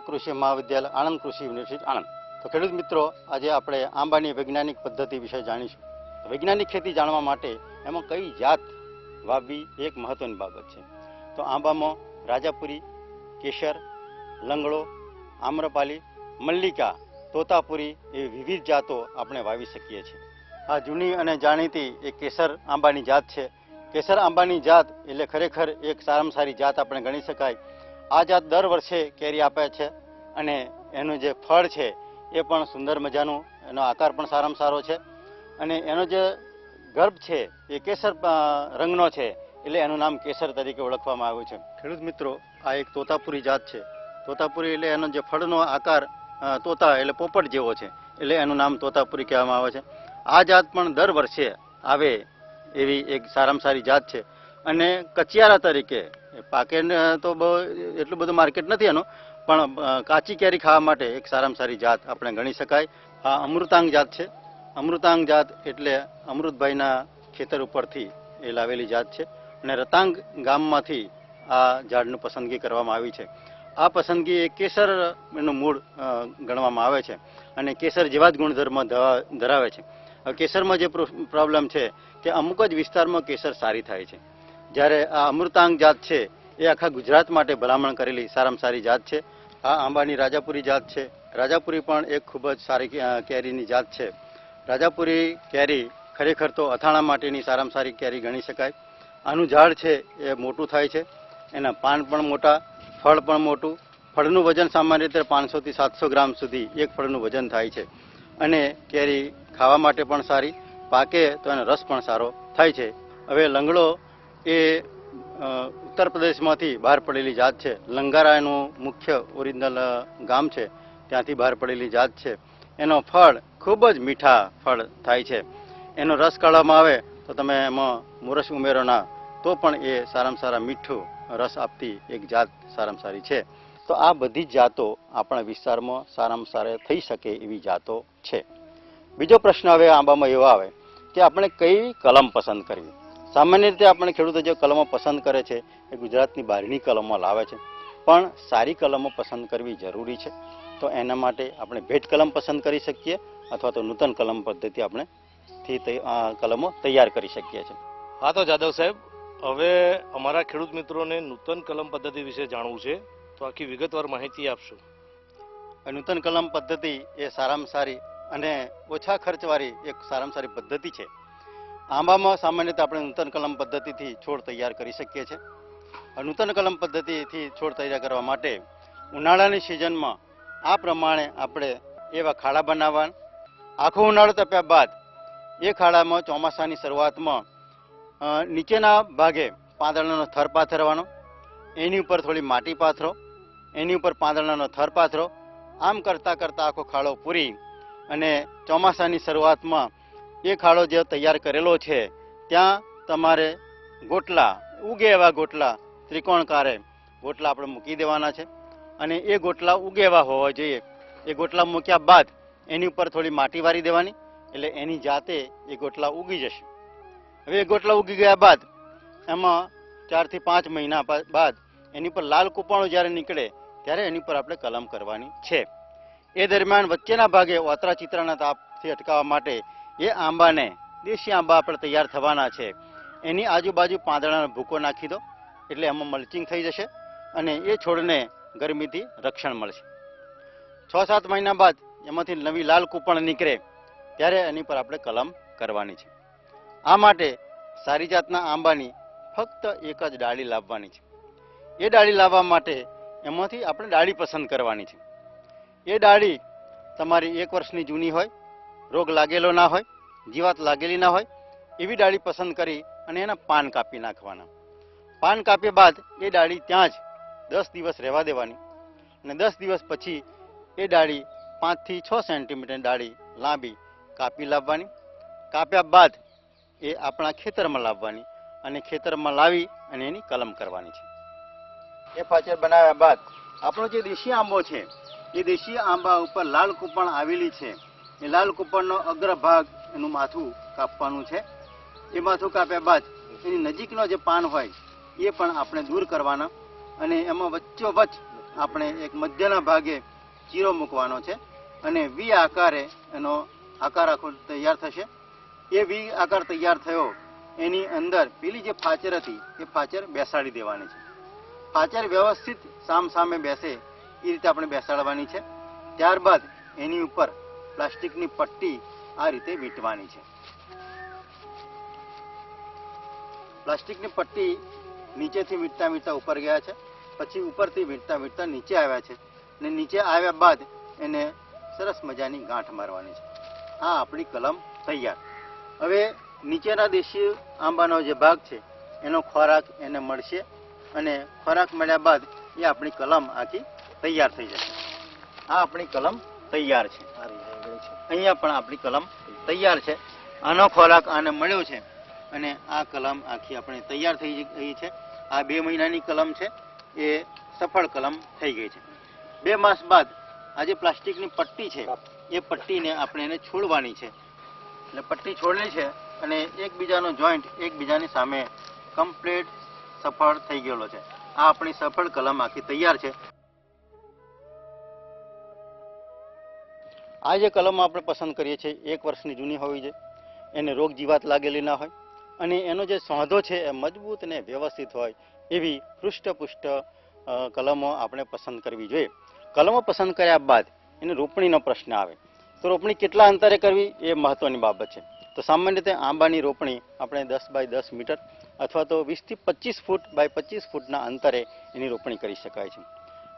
કૃષિ મહાવિદ્યાલય આણંદ, કૃષિ યુનિવર્સિટી આણંદ. તો ખેડૂત મિત્રો, આજે આપણે આંબાની વૈજ્ઞાનિક પદ્ધતિ વિશે જાણીશું. વૈજ્ઞાનિક ખેતી જાણવા માટે એમાં કઈ જાત વાવવી એક મહત્વની બાબત છે. તો આંબામાં રાજાપુરી, કેસર, લંગડો, આમ્રપાલી, મલ્લિકા, તોતાપુરી એવી વિવિધ જાતો આપણે વાવી શકીએ છીએ. આ જૂની અને જાણીતી એક કેસર આંબાની જાત છે. કેસર આંબાની જાત એટલે ખરેખર એક સારામાં સારી જાત આપણે ગણી શકાય. આ જાત દર વર્ષે કેરી આપે છે અને એનું જે ફળ છે એ પણ સુંદર મજાનું, એનો આકાર પણ સારામાં સારો છે અને એનો જે ગર્ભ છે એ કેસર રંગનો છે, એટલે એનું નામ કેસર તરીકે ઓળખવામાં આવ્યું છે. ખેડૂત મિત્રો, આ એક તોતાપુરી જાત છે. તોતાપુરી એટલે એનો જે ફળનો આકાર તોતા એટલે પોપટ જેવો છે, એટલે એનું નામ તોતાપુરી કહેવામાં આવે છે. આ જાત પણ દર વર્ષે આવે એવી એક સારામાં સારી જાત છે અને કચિયારા તરીકે પાકે તો બહુ એટલું બધું માર્કેટ નથી એનું, પણ કાચી કેરી ખાવા માટે એક સારામાં સારી જાત આપણે ગણી શકાય. આ અમૃતાંગ જાત છે. અમૃતાંગ જાત એટલે અમૃતભાઈના ખેતર ઉપરથી એ લાવેલી જાત છે અને રતાંગ ગામમાંથી આ ઝાડનું પસંદગી કરવામાં આવી છે. આ પસંદગી એ કેસર એનું મૂળ ગણવામાં આવે છે અને કેસર જેવા જ ગુણધર્મ ધરાવે છે. કેસરમાં જે પ્રોબ્લેમ છે કે અમુક જ વિસ્તારમાં કેસર સારી થાય છે, જ્યારે આ અમૃતાંગ જાત છે એ આખા ગુજરાત માટે ભલામણ કરેલી સારામાં સારી જાત છે. આ આંબાની રાજાપુરી જાત છે. રાજાપુરી પણ એક ખૂબ જ સારી કેરીની જાત છે. રાજાપુરી કેરી ખરેખર તો અથાણા માટેની સારામાં સારી કેરી ગણી શકાય. આનું ઝાડ છે એ મોટું થાય છે, એના પાન પણ મોટા, ફળ પણ મોટું. ફળનું વજન સામાન્ય રીતે 500 થી 700 ગ્રામ સુધી એક ફળનું વજન થાય છે અને કેરી ખાવા માટે પણ સારી, પાકે તો એનો રસ પણ સારો થાય છે. હવે લંગડો એ ઉત્તર પ્રદેશમાંથી બહાર પડેલી જાત છે. લંગારા એનું મુખ્ય ઓરિજિનલ ગામ છે, ત્યાંથી બહાર પડેલી જાત છે. એનો ફળ ખૂબ જ મીઠા ફળ થાય છે. એનો રસ કાઢવામાં આવે તો તમે એમાં મોરસ ઉમેરો ના તો પણ એ સારામાં સારા મીઠું રસ આપતી એક જાત સારામાં સારી છે. તો આ બધી જ જાતો આપણા વિસ્તારમાં સારામાં સારા થઈ શકે એવી જાતો છે. બીજો પ્રશ્ન હવે આંબામાં એવો આવે કે આપણે કઈ કલમ પસંદ કરવી. સામાન્ય રીતે આપણે ખેડૂતો જે કલમો પસંદ કરે છે એ ગુજરાતની બહારની કલમો લાવે છે, પણ સારી કલમો પસંદ કરવી જરૂરી છે. તો એના માટે આપણે ભેટ કલમ પસંદ કરી શકીએ અથવા તો નૂતન કલમ પદ્ધતિ આપણે કલમો તૈયાર કરી શકીએ છીએ. હા, તો જાદવ સાહેબ, હવે અમારા ખેડૂત મિત્રોને નૂતન કલમ પદ્ધતિ વિશે જાણવું છે, તો આખી વિગતવાર માહિતી આપશો. નૂતન કલમ પદ્ધતિ એ સારામાં સારી અને ઓછા ખર્ચવાળી એક સારામાં સારી પદ્ધતિ છે. આંબામાં સામાન્ય રીતે આપણે નૂતન કલમ પદ્ધતિથી છોડ તૈયાર કરી શકીએ છીએ. નૂતન કલમ પદ્ધતિથી છોડ તૈયાર કરવા માટે ઉનાળાની સિઝનમાં આ પ્રમાણે આપણે એવા ખાડા બનાવવા. આખો ઉનાળો તપ્યા બાદ એ ખાડામાં ચોમાસાની શરૂઆતમાં નીચેના ભાગે પાંદડાનો થર પાથરવાનો, એની ઉપર થોડી માટી પાથરો, એની ઉપર પાંદડાનો થર પાથરો. આમ કરતાં કરતાં આખો ખાડો પૂરી અને ચોમાસાની શરૂઆતમાં એ ખાડો જે તૈયાર કરેલો છે ત્યાં તમારે ગોટલા, ઉગે એવા ગોટલા, ત્રિકોણકારે ગોટલા આપણે મૂકી દેવાના છે અને એ ગોટલા ઉગે એવા હોવા જોઈએ. એ ગોટલા મૂક્યા બાદ એની ઉપર થોડી માટી વારી દેવાની, એટલે એની જાતે એ ગોટલા ઉગી જશે. હવે એ ગોટલા ઉગી ગયા બાદ એમાં 4 થી 5 મહિના બાદ એની પર લાલ કૂપણો જ્યારે નીકળે ત્યારે એની પર આપણે કલમ કરવાની છે. એ દરમિયાન વચ્ચેના ભાગે ઓતરા ચિત્રાના તાપથી અટકાવવા માટે એ આંબાને, દેશી આંબા આપણે તૈયાર થવાના છે, એની આજુબાજુ પાંદડાનો ભૂકો નાખી દો, એટલે એમાં મલ્ચિંગ થઈ જશે અને એ છોડને ગરમીથી રક્ષણ મળશે. 6-7 મહિના બાદ એમાંથી નવી લાલ કૂપણ નીકળે ત્યારે એની પર આપણે કલમ કરવાની છે. આ માટે સારી જાતના આંબાની ફક્ત એક જ ડાળી લાવવાની છે. એ ડાળી લાવવા માટે એમાંથી આપણે ડાળી પસંદ કરવાની છે. એ ડાળી તમારી 1 વર્ષની જૂની હોય, રોગ લાગેલો ના હોય, જીવાત લાગેલી ના હોય એવી ડાળી પસંદ કરી અને એના પાન કાપી નાખવાના. પાન કાપ્યા બાદ એ ડાળી ત્યાં જ 10 દિવસ રહેવા દેવાની અને 10 દિવસ પછી એ ડાળી 5 થી 6 સેન્ટીમીટર ડાળી લાંબી કાપી લાવવાની. કાપ્યા બાદ એ આપણા ખેતરમાં લાવવાની અને ખેતરમાં લાવી અને એની કલમ કરવાની છે. એ ફાચર બનાવ્યા બાદ આપણો જે દેશી આંબો છે એ દેશી આંબા ઉપર લાલ કૂપણ આવેલી છે. એ લાલ કૂપણનો અગ્રભાગ એનું માથું કાપવાનું છે. એ માથું કાપ્યા બાદ એની નજીકનો જે પાન હોય એ પણ આપણે દૂર કરવાના અને એમાં વચ્ચોવચ્ચ આપણે એક મધ્યના ભાગે ચીરો મૂકવાનો છે અને વી આકારે એનો આકાર આખો તૈયાર થશે. એ વી આકાર તૈયાર થયો એની અંદર પેલી જે ફાચર હતી એ ફાચર બેસાડી દેવાની છે. ફાચર વ્યવસ્થિત સામ સામે બેસે એ રીતે આપણે બેસાડવાની છે. ત્યારબાદ એની ઉપર પ્લાસ્ટિકની પટ્ટી આ રીતે વીંટવાની છે. પ્લાસ્ટિકની પટ્ટી નીચેથી વીંટતા વીંટતા ઉપર ગયા છે, પછી ઉપરથી વીંટતા વીંટતા નીચે આવ્યા છે અને નીચે આવ્યા બાદ એને સરસ મજાની ગાંઠ મારવાની છે. આ આપણી કલમ તૈયાર. હવે નીચેના દેશી આંબાનો જે ભાગ છે એનો ખોરાક એને મળશે અને ખોરાક મળ્યા બાદ એ આપણી કલમ આખી તૈયાર થઈ જશે. આ આપણી કલમ તૈયાર છે. અહીંયા પણ આપણી કલમ તૈયાર છે. આનો ખોરાક આને મળ્યો છે અને આ કલમ આખી આપણે તૈયાર થઈ ગઈ છે. આ 2 મહિનાની કલમ છે એ સફળ કલમ થઈ ગઈ છે. 2 માસ બાદ આ જે પ્લાસ્ટિકની પટ્ટી છે એ પટ્ટીને આપણે એને છોડવાની છે. એટલે પટ્ટી છોડલી છે અને એકબીજાનો જોઈન્ટ એકબીજાની સામે કમ્પ્લીટ સફળ થઈ ગયેલો છે. આ આપણી સફળ કલમ આખી તૈયાર છે. આ જે કલમ આપણે પસંદ કરીએ છીએ 1 વર્ષની જૂની હોવી જોઈએ, એને રોગ જીવાત લાગેલી ના હોય અને એનો જે સોંધો છે એ મજબૂત અને વ્યવસ્થિત હોય એવી પૃષ્ઠપુષ્ઠ કલમો આપણે પસંદ કરવી જોઈએ. કલમો પસંદ કર્યા બાદ એને રોપણીનો પ્રશ્ન આવે તો રોપણી કેટલા અંતરે કરવી એ મહત્વની બાબત છે. તો સામાન્ય રીતે આંબાની રોપણી આપણે 10 બાય 10 મીટર અથવા તો 20 થી 25 ફૂટ બાય 25 ફૂટના અંતરે એની રોપણી કરી શકાય છે.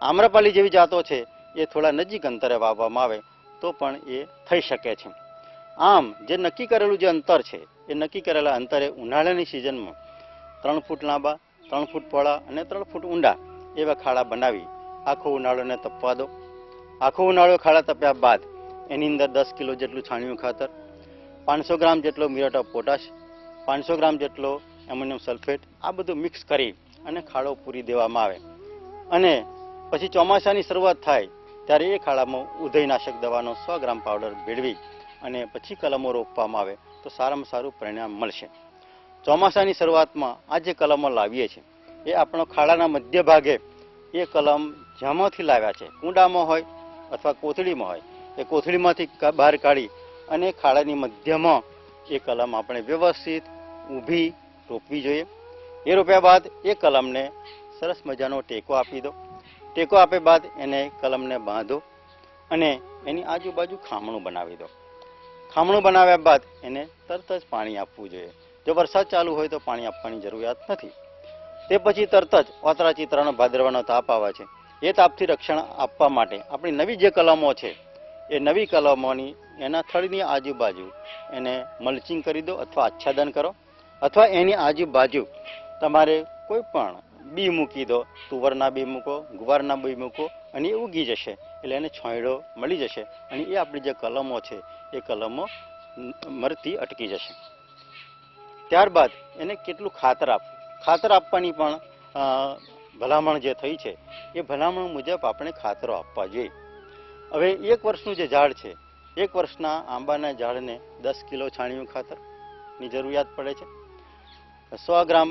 આમ્રપાલી જેવી જાતો છે એ થોડા નજીક અંતરે વાવવામાં આવે તો પણ એ થઈ શકે છે. આમ જે નક્કી કરેલું જે અંતર છે એ નક્કી કરેલા અંતરે ઉનાળાની સિઝનમાં 3 ફૂટ લાંબા, 3 ફૂટ પહોળા અને 3 ફૂટ ઊંડા એવા ખાડા બનાવી આખો ઉનાળોને તપવા દો. આખો ઉનાળો ખાડા તપ્યા બાદ એની અંદર 10 કિલો જેટલું છાણિયું ખાતર, 500 ગ્રામ જેટલો મ્યુરેટ ઓફ પોટાશ, 500 ગ્રામ જેટલો એમોનિયમ સલ્ફેટ આ બધું મિક્સ કરી અને ખાડો પૂરી દેવામાં આવે અને પછી ચોમાસાની શરૂઆત થાય ત્યારે એ ખાડામાં ઉધઈનાશક દવાનો 100 ગ્રામ પાવડર ભેળવી અને પછી કલમો રોપવામાં આવે તો સારામાં સારું પરિણામ મળશે. ચોમાસાની શરૂઆતમાં આ જે કલમો લાવીએ છીએ એ આપણો ખાડાના મધ્ય ભાગે એ કલમ જ્યાંમાંથી લાવ્યા છે, કુંડામાં હોય અથવા કોથળીમાં હોય, એ કોથળીમાંથી બહાર કાઢી અને ખાડાની મધ્યમાં એ કલમ આપણે વ્યવસ્થિત ઊભી રોપવી જોઈએ. એ રોપ્યા બાદ એ કલમને સરસ મજાનો ટેકો આપી દો. ટેકો આપ્યા બાદ એને કલમને બાંધો અને એની આજુબાજુ ખામણું બનાવી દો. ખામણું બનાવ્યા બાદ એને તરત જ પાણી આપવું જોઈએ. જો વરસાદ ચાલુ હોય તો પાણી આપવાની જરૂરિયાત નથી. તે પછી તરત જ ઓતરા ચિત્રાનો ભાદરવાનો તાપ આવે છે. એ તાપથી રક્ષણ આપવા માટે આપણી નવી જે કલમો છે એ નવી કલમોની એના થડની આજુબાજુ એને મલ્ચિંગ કરી દો અથવા આચ્છાદન કરો અથવા એની આજુબાજુ તમારે કોઈ પણ બી મૂકી દો. તુવરના બી મૂકો, ગુવારના બી મૂકો અને એ ઉગી જશે એટલે એને છોંયડો મળી જશે અને એ આપણી જે કલમો છે એ કલમો મરતી અટકી જશે. ત્યારબાદ એને કેટલું ખાતર આપવું, ખાતર આપવાની પણ ભલામણ જે થઈ છે એ ભલામણ મુજબ આપણે ખાતરો આપવા જોઈએ. હવે 1 વર્ષનું જે ઝાડ છે, 1 વર્ષના આંબાના ઝાડને 10 કિલો છાણિયું ખાતરની જરૂરિયાત પડે છે, 100 ગ્રામ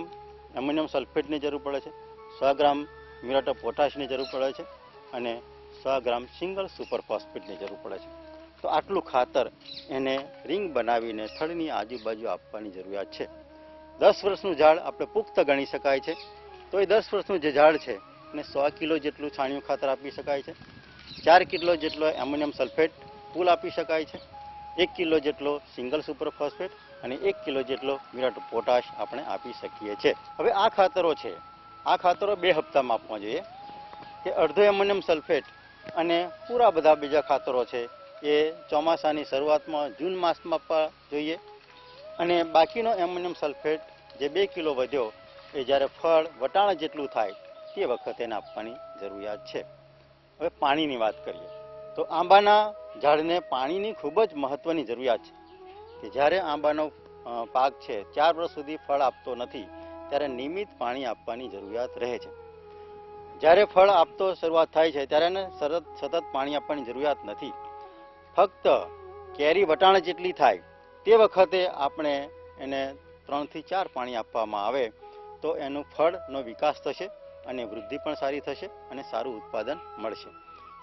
એમોનિયમ સલ્ફેટની જરૂર પડે છે, 100 ગ્રામ મ્યુરેટ ઓફ પોટાશની જરૂર પડે છે અને 100 ગ્રામ સિંગલ સુપર ફોસ્ફેટની જરૂર પડે છે. તો આટલું ખાતર એને રિંગ બનાવીને થડની આજુબાજુ આપવાની જરૂરિયાત છે. 10 વર્ષનું ઝાડ આપણે પુખ્ત ગણી શકાય છે. તો એ 10 વર્ષનું જે ઝાડ છે એને 100 કિલો જેટલું છાણિયું ખાતર આપી શકાય છે, 4 કિલો જેટલો એમોનિયમ સલ્ફેટ પુલ આપી શકાય છે, 1 કિલો જેટલો સિંગલ સુપર ફોસ્ફેટ અને 1 કિલો જેટલો મ્યુરેટ ઓફ પોટાશ આપણે આપી શકીએ છીએ. હવે આ ખાતરો છે, આ ખાતરો 2 હપ્તામાં આપવા જોઈએ. કે અડધો એમોનિયમ સલ્ફેટ અને પૂરા બધા બીજા ખાતરો છે એ ચોમાસાની શરૂઆતમાં જૂન માસમાં આપવા જોઈએ અને બાકીનો એમોનિયમ સલ્ફેટ જે 2 કિલો વધ્યો એ જ્યારે ફળ વટાણા જેટલું થાય તે વખતે એને આપવાની જરૂરિયાત છે. હવે પાણીની વાત કરીએ તો આંબાના ઝાડને પાણીની ખૂબ જ મહત્વની જરૂરિયાત છે. કે જ્યારે આંબાનો પાક છે 4 વર્ષ સુધી ફળ આપતો નથી ત્યારે નિયમિત પાણી આપવાની જરૂરિયાત રહે છે. જ્યારે ફળ આપતો શરૂઆત થાય છે ત્યારે એને સતત પાણી આપવાની જરૂરિયાત નથી. ફક્ત કેરી વટાણા જેટલી થાય તે વખતે આપણે એને 3 થી 4 પાણી આપવામાં આવે તો એનું ફળનો વિકાસ થશે અને વૃદ્ધિ પણ સારી થશે અને સારું ઉત્પાદન મળશે.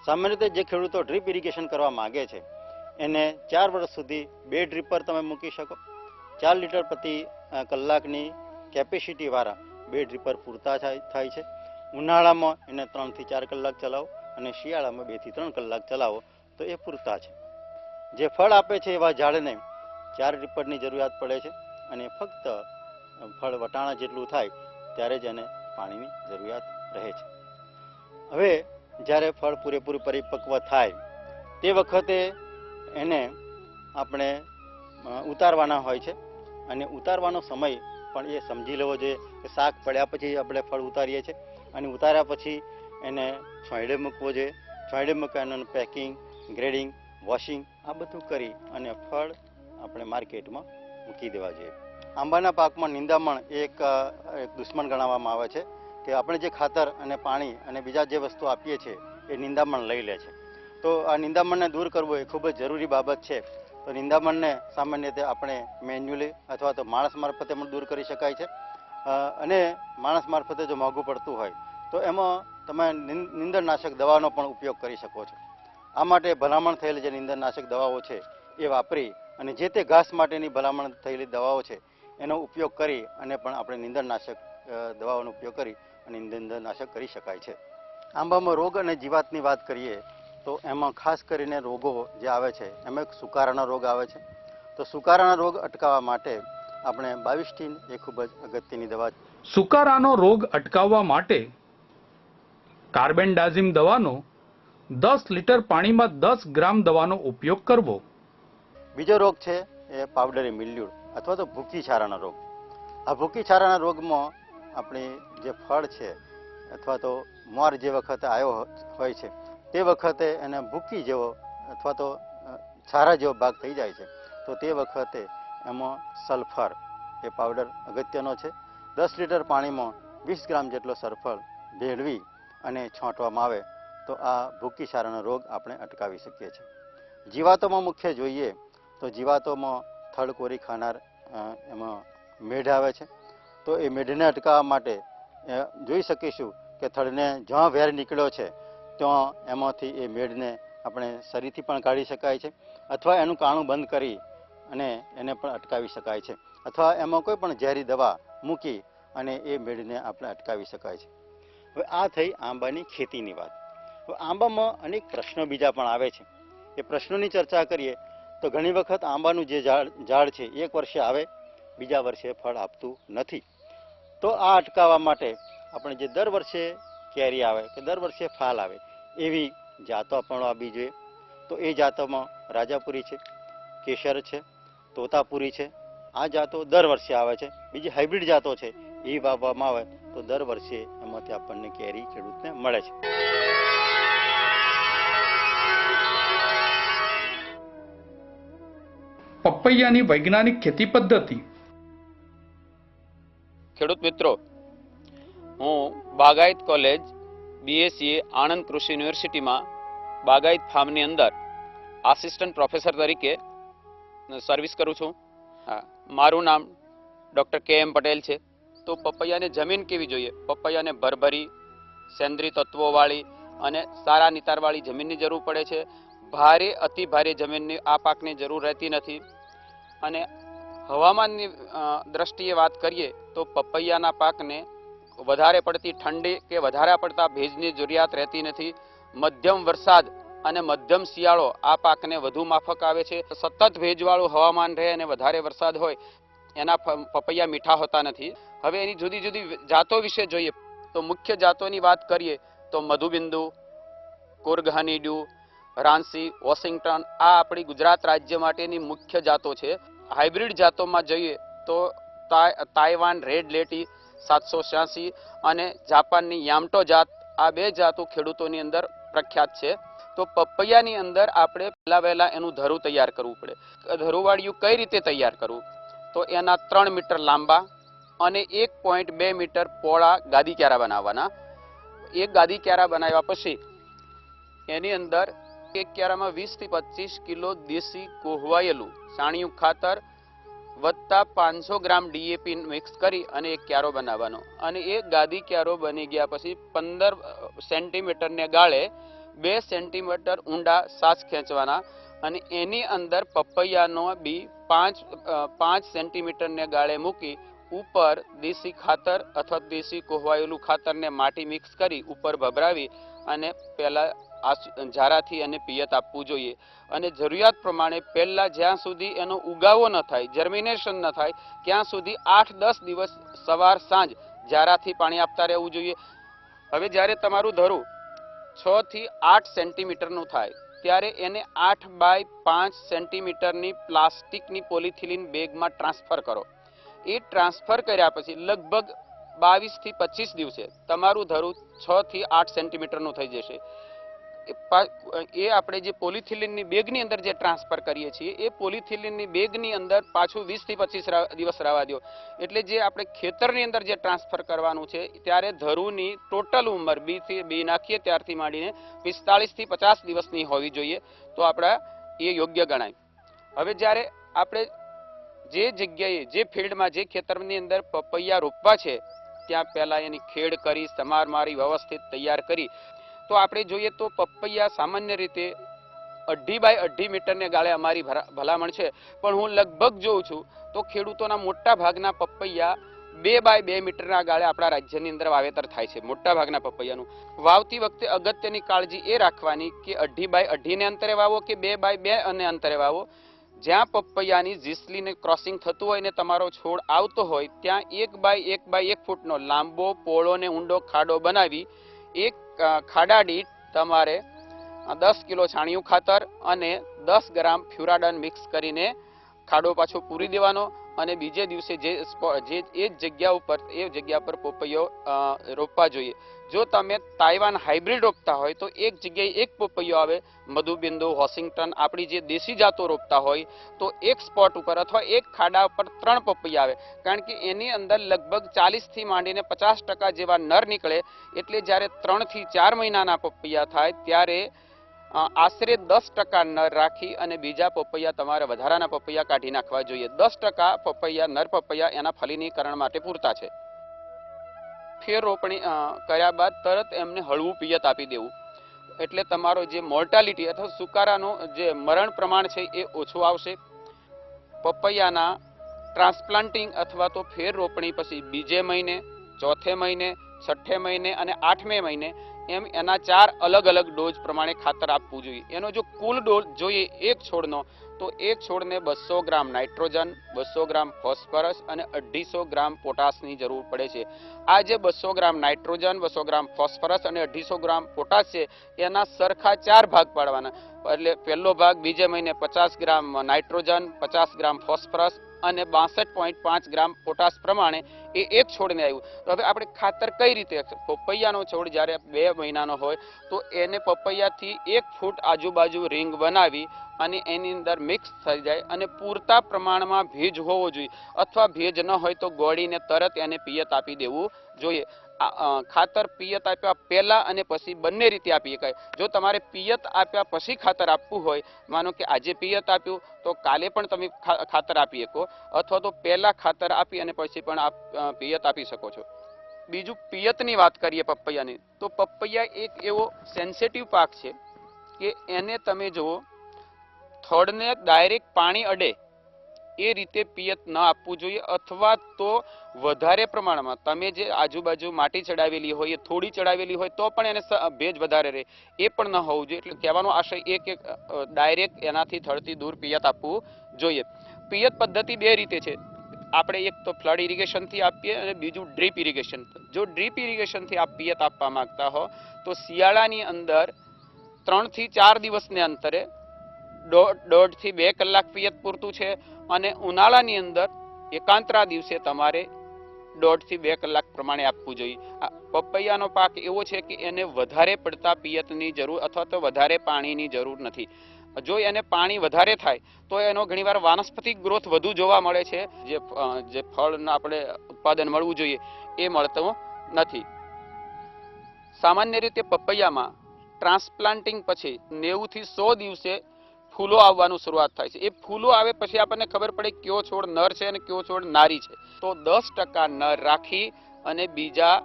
સામાન્ય રીતે જે ખેડૂતો ડ્રીપ ઇરિગેશન કરવા માગે છે એને 4 વર્ષ સુધી 2 ડ્રીપર તમે મૂકી શકો. 4 લીટર પ્રતિ કલાકની કેપેસિટી વાળા 2 ડ્રીપર પૂરતા થાય છે. ઉનાળામાં એને 3 થી 4 કલાક ચલાવો અને શિયાળામાં 2 થી 3 કલાક ચલાવો તો એ પૂરતા છે. જે ફળ આપે છે એવા ઝાડને 4 ડ્રીપરની જરૂરિયાત પડે છે અને ફક્ત ફળ વટાણા જેટલું થાય ત્યારે જ એને પાણીની જરૂરિયાત રહે છે. હવે જ્યારે ફળ પૂરેપૂરું પરિપક્વ થાય તે વખતે એને આપણે ઉતારવાના હોય છે અને ઉતારવાનો સમય પણ એ સમજી લેવો જોઈએ કે શાક પડ્યા પછી આપણે ફળ ઉતારીએ છીએ અને ઉતાર્યા પછી એને છોંયડે મૂકવો જોઈએ. છોંયડે મૂકવાનું પેકિંગ, ગ્રેડિંગ, વોશિંગ આ બધું કરી અને ફળ આપણે માર્કેટમાં મૂકી દેવા જોઈએ. આંબાના પાકમાં નિંદામણ એક દુશ્મન ગણાવવામાં આવે છે કે આપણે જે ખાતર અને પાણી અને બીજા જે વસ્તુ આપીએ છીએ એ નિંદામણ લઈ લે છે. તો આ નિંદામણને દૂર કરવું એ ખૂબ જ જરૂરી બાબત છે. તો નિંદામણને સામાન્ય રીતે આપણે મેન્યુઅલી અથવા તો માણસ મારફતે પણ દૂર કરી શકાય છે અને માણસ મારફતે જો મોંઘું પડતું હોય તો એમાં તમે નીંદણનાશક દવાનો પણ ઉપયોગ કરી શકો છો. આ માટે ભલામણ થયેલી જે નીંદણનાશક દવાઓ છે એ વાપરી અને જે તે ઘાસ માટેની ભલામણ થયેલી દવાઓ છે એનો ઉપયોગ કરી અને પણ આપણે નીંદણનાશક દવાઓનો ઉપયોગ કરી અને નીંદણનાશક કરી શકાય છે. આંબામાં રોગ અને જીવાતની વાત કરીએ તો એમાં ખાસ કરીને રોગો જે આવે છે એમાં એક સુકારાનો રોગ આવે છે. તો સુકારાના રોગ અટકાવવા માટે આપણે 22 એ ખૂબ જ અગત્યની દવા. સુકારાનો રોગ અટકાવવા માટે કાર્બેન્ડાઝિમ દવાનો 10 લીટર પાણીમાં 10 ગ્રામ દવાનો ઉપયોગ કરવો. બીજો રોગ છે એ પાવડરી મિલ્ડ્યુ અથવા તો ભૂકી છારાનો રોગ. આ ભૂકી છારાના રોગમાં આપણી જે ફળ છે અથવા તો મોર જે વખતે આવ્યો હોય છે તે વખતે એને ભૂકી જેવો અથવા તો છારા જેવો ભાગ થઈ જાય છે. તો તે વખતે એમાં સલ્ફર એ પાવડર અગત્યનો છે. 10 લીટર પાણીમાં 20 ગ્રામ જેટલો સલ્ફર ભેળવી અને છાંટવામાં આવે તો આ ભૂકી છારાનો રોગ આપણે અટકાવી શકીએ છીએ. જીવાતોમાં મુખ્ય જોઈએ તો જીવાતોમાં થડ કોરી ખાનાર એમાં મેઢ આવે છે. તો એ મેઢને અટકાવવા માટે જોઈ શકીશું કે થડને જ્યાં વેર નીકળ્યો છે ત્યાં એમાંથી એ મેઢને આપણે શરીરથી પણ કાઢી શકાય છે અથવા એનું કાણું બંધ કરી અને એને પણ અટકાવી શકાય છે અથવા એમાં કોઈ પણ ઝેરી દવા મૂકી અને એ મેઢને આપણે અટકાવી શકાય છે. હવે આ થઈ આંબાની ખેતીની વાત. હવે આંબામાં અનેક પ્રશ્નો બીજા પણ આવે છે. એ પ્રશ્નોની ચર્ચા કરીએ તો ઘણી વખત આંબાનું જે ઝાડ છે એક વર્ષે આવે બીજા વર્ષે ફળ આપતું નથી. તો આ અટકાવવા માટે આપણે જે દર વર્ષે કેરી આવે કે દર વર્ષે ફાલ આવે એવી જાતો પણ વાવવી જોઈએ. તો એ જાતોમાં રાજાપુરી છે, કેસર છે, તોતાપુરી છે. આ જાતો દર વર્ષે આવે છે. બીજી હાઇબ્રિડ જાતો છે એ વાવવામાં આવે તો દર વર્ષે એમાંથી આપણને કેરી ખેડૂતને મળે છે. પપૈયાની વૈજ્ઞાનિક ખેતી પદ્ધતિ. ખેડૂત મિત્રો, હું બાગાયત કોલેજ BSc આણંદ કૃષિ યુનિવર્સિટીમાં બાગાયત ફાર્મની અંદર આસિસ્ટન્ટ પ્રોફેસર તરીકે સર્વિસ કરું છું. મારું નામ ડૉક્ટર KM પટેલ છે. તો પપૈયાને જમીન કેવી જોઈએ? પપૈયાને ભરભરી, સેન્દ્રીય તત્વોવાળી અને સારા નિતારવાળી જમીનની જરૂર પડે છે. ભારે અતિ ભારે જમીનની આ પાકની જરૂર રહેતી નથી. અને હવામાનની દ્રષ્ટિએ વાત કરીએ તો પપૈયાના પાકને વધારે પડતી ઠંડી કે વધારે પડતા ભેજની જરૂરિયાત રહેતી નથી. મધ્યમ વરસાદ અને મધ્યમ શિયાળો આ પાકને વધુ માફક આવે છે. સતત ભેજવાળું હવામાન રહે અને વધારે વરસાદ હોય એના પપૈયા મીઠા હોતા નથી. હવે એની જુદી જુદી જાતો વિશે જોઈએ તો મુખ્ય જાતોની વાત કરીએ તો મધુબિંદુ, કુર્ગ હનીડ્યુ, રાંસી, વોશિંગ્ટન આ આપણી ગુજરાત રાજ્ય માટેની મુખ્ય જાતો છે. હાઇબ્રિડ જાતોમાં જોઈએ તો તાઇવાન રેડ લેટી 786 અને જાપાનની યામટો જાત આ બે જાતો ખેડૂતોની અંદર પ્રખ્યાત છે. તો પપૈયાની અંદર આપણે પહેલા એનું ધરું તૈયાર કરવું પડે. ધરુવાળિયું કઈ રીતે તૈયાર કરવું? તો એના 3 મીટર લાંબા અને 1.2 મીટર પહોળા ગાદી ક્યારા બનાવવાના. એક ગાદી ક્યારા બનાવ્યા પછી એની અંદર એક ક્યારામાં 20 થી 25 કિલો દેશી કોહવાયેલું સાણિયું ખાતર વત્તા 500 ગ્રામ ડીએપી મિક્સ કરી અને એક ક્યારો બનાવવાનો. અને એ ગાદી ક્યારો બની ગયા પછી 15 સેન્ટીમીટરને ગાળે 2 સેન્ટીમીટર ઊંડા સાસ ખેંચવાના અને એની અંદર પપૈયાનો બી 5 સેન્ટીમીટરને ગાળે મૂકી ઉપર દેશી ખાતર અથવા દેશી કોહવાયેલું ખાતરને માટી મિક્સ કરી ઉપર ભભરાવી અને પહેલા ઝારાથી અને પિયત આપવું જોઈએ. અને જરૂરિયાત પ્રમાણે પહેલા જ્યાં સુધી એનો ઉગાવો ન થાય, જર્મિનેશન ન થાય, ત્યાં સુધી 8-10 દિવસ સવાર સાંજ ઝારાથી પાણી આપતા રહેવું જોઈએ. હવે જ્યારે તમારું ધરું 6 થી 8 સેન્ટીમીટરનું થાય ત્યારે એને 8 બાય 5 સેન્ટીમીટરની પ્લાસ્ટિકની પોલિથિલિન બેગમાં ટ્રાન્સફર કરો. એ ટ્રાન્સફર કર્યા પછી લગભગ 22 થી 25 દિવસે તમારું ધરું 6 થી 8 સેન્ટીમીટરનું થઈ જશે. એ આપણે જે પોલિથિલિનની બેગની અંદર જે ટ્રાન્સફર કરીએ છીએ એ પોલિથિલિનની બેગની અંદર પાછું 20 થી 25 દિવસ રહેવા દો. એટલે જે આપણે ખેતરની અંદર જે ટ્રાન્સફર કરવાનું છે ત્યારે ધરુની ટોટલ ઉંમર બી નાખીએ ત્યારથી માંડીને 45 થી 50 દિવસની હોવી જોઈએ, તો આપણા એ યોગ્ય ગણાય. હવે જ્યારે આપણે જે જગ્યાએ જે ફિલ્ડમાં જે ખેતરની અંદર પપૈયા રોપવા છે ત્યાં પહેલા એની ખેડ કરી સમાર મારી વ્યવસ્થિત તૈયાર કરી. તો આપણે જોઈએ તો પપૈયા સામાન્ય રીતે 2.5 બાય 2.5 મીટરને ગાળે અમારી ભલામણ છે, પણ હું લગભગ જોઉં છું તો ખેડૂતોના મોટા ભાગના પપૈયા 2 બાય 2 મીટરના ગાળે આપણા રાજ્યની અંદર વાવેતર થાય છે. મોટા ભાગના પપૈયાનું વાવતી વખતે અગત્યની કાળજી એ રાખવાની કે 2.5 બાય 2.5 ને અંતરે વાવો કે 2 બાય 2 અને અંતરે વાવો. જ્યાં પપૈયાની ઝીસલીને ક્રોસિંગ થતું હોય ને તમારો છોડ આવતો હોય ત્યાં 1 બાય 1 ફૂટનો લાંબો પોળો ને ઊંડો ખાડો બનાવી એક ખાડા દીઠ તમારે 10 કિલો છાણિયું ખાતર અને 10 ગ્રામ ફ્યુરાડન મિક્સ કરીને ખાડો પાછો પૂરી દેવાનો અને બીજે દિવસે એ જગ્યા ઉપર પપૈયો રોપવા જોઈએ. જો તમે તાઇવાન હાઇબ્રિડ રોપતા હોય તો એક જગ્યાએ એક પપૈયો આવે, મધુબિંદુ, હોસિંગ્ટન આપણી જે દેશી જાતો રોપતા હોય તો એક સ્પોટ ઉપર અથવા એક ખાડા ઉપર 3 પપૈયા આવે, કારણ કે એની અંદર લગભગ 40 થી માંડીને 50% જેવા નર નીકળે. એટલે જ્યારે 3 થી 4 મહિનાના પપૈયા થાય ત્યારે આશરે 10% નર રાખી અને બીજા પપૈયા તમારે વધારાના પપૈયા કાઢી નાખવા જોઈએ. 10% પપૈયા નર પપૈયા એના ફલીનીકરણ માટે પૂરતા છે. ફેર રોપણી કર્યા બાદ તરત એમને હળવું પિયત આપી દેવું, એટલે તમારો જે મોર્ટાલિટી અથવા સુકારાનું જે મરણ પ્રમાણ છે એ ઓછું આવશે. પપૈયાના ટ્રાન્સપ્લાન્ટિંગ અથવા તો ફેર રોપણી પછી બીજે મહિને, ચોથે મહિને, છઠ્ઠે મહિને અને 8મે મહિને એમ એના 4 અલગ અલગ ડોઝ પ્રમાણે ખાતર આપવું જોઈએ. એનો જો કુલ ડોઝ જોઈએ એક છોડનો તો એક છોડને 200 ગ્રામ નાઇટ્રોજન, 200 ગ્રામ ફોસ્ફરસ અને 250 ગ્રામ પોટાશની જરૂર પડે છે. આ જે 200 ગ્રામ નાઇટ્રોજન, 200 ગ્રામ ફોસ્ફરસ અને 250 ગ્રામ પોટાશ છે એના સરખા 4 ભાગ પાડવાના. એટલે પહેલો ભાગ બીજે મહિને 50 ગ્રામ નાઇટ્રોજન, 50 ગ્રામ ફોસ્ફરસ અને 62.5 ગ્રામ પોટાશ પ્રમાણે એ એક છોડને આવ્યું. તો હવે આપણે ખાતર કઈ રીતે, પપૈયાનો છોડ જ્યારે 2 મહિનાનો હોય તો એને પપૈયાથી 1 ફૂટ આજુબાજુ રિંગ બનાવી અને એની અંદર મિક્સ થઈ જાય અને પૂરતા પ્રમાણમાં ભેજ હોવો જોઈએ, અથવા ભેજ ન હોય તો ગોળીને તરત એને પિયત આપી દેવું જોઈએ. ખાતર પિયત આપ્યા પહેલા અને પછી બંને રીતે આપી શકાય. જો તમારે પિયત આપ્યા પછી ખાતર આપવું હોય, માનો કે આજે પિયત આપ્યું તો કાલે પણ તમે ખાતર આપી શકો, અથવા તો પહેલા ખાતર આપી અને પછી પણ પિયત આપી શકો છો. બીજું પિયતની વાત કરીએ પપૈયાની, તો પપૈયા એક એવો સેન્સિટિવ પાક છે કે એને તમે જુઓ થડને ડાયરેક્ટ પાણી અડે એ રીતે પિયત ન આપવું જોઈએ, અથવા તો વધારે પ્રમાણમાં તમે જે આજુબાજુ માટી ચડાવેલી હોય એ થોડી ચડાવેલી હોય તો પણ એને ભેજ વધારે રહે એ પણ ન હોવું જોઈએ. એટલે કહેવાનો આશય એ કે ડાયરેક્ટ એનાથી થડથી દૂર પિયત આપવું જોઈએ. પિયત પદ્ધતિ 2 રીતે છે. આપણે એક તો ફ્લડ ઇરિગેશનથી આપીએ અને બીજું ડ્રીપ ઇરિગેશન. જો ડ્રીપ ઇરિગેશનથી આપ પિયત આપવા માંગતા હો તો શિયાળાની અંદર 3 થી 4 દિવસને અંતરે 1.5 થી 2 કલાક પિયત પૂરતું છે, અને ઉનાળાની અંદર એકાંતરા દિવસે તમારે 1.5 થી 2 કલાક પ્રમાણે આપવું જોઈએ. પપૈયાનો પાક એવો છે કે એને વધારે પડતા પિયતની જરૂર અથવા તો વધારે પાણીની જરૂર નથી. જો એને પાણી વધારે થાય તો એનો ઘણીવાર વાનસ્પતિક ગ્રોથ વધુ જોવા મળે છે. જે ફળના આપણે ઉત્પાદન મળવું જોઈએ એ મળતું નથી. સામાન્ય રીતે પપૈયામાં ટ્રાન્સપ્લાન્ટિંગ પછી 90 થી 100 દિવસે ફૂલો આવવાનું શરૂઆત થાય છે. એ ફૂલો આવે પછી આપણને ખબર પડે કયો છોડ નર છે અને કયો છોડ નારી છે. તો 10% નર રાખી અને બીજા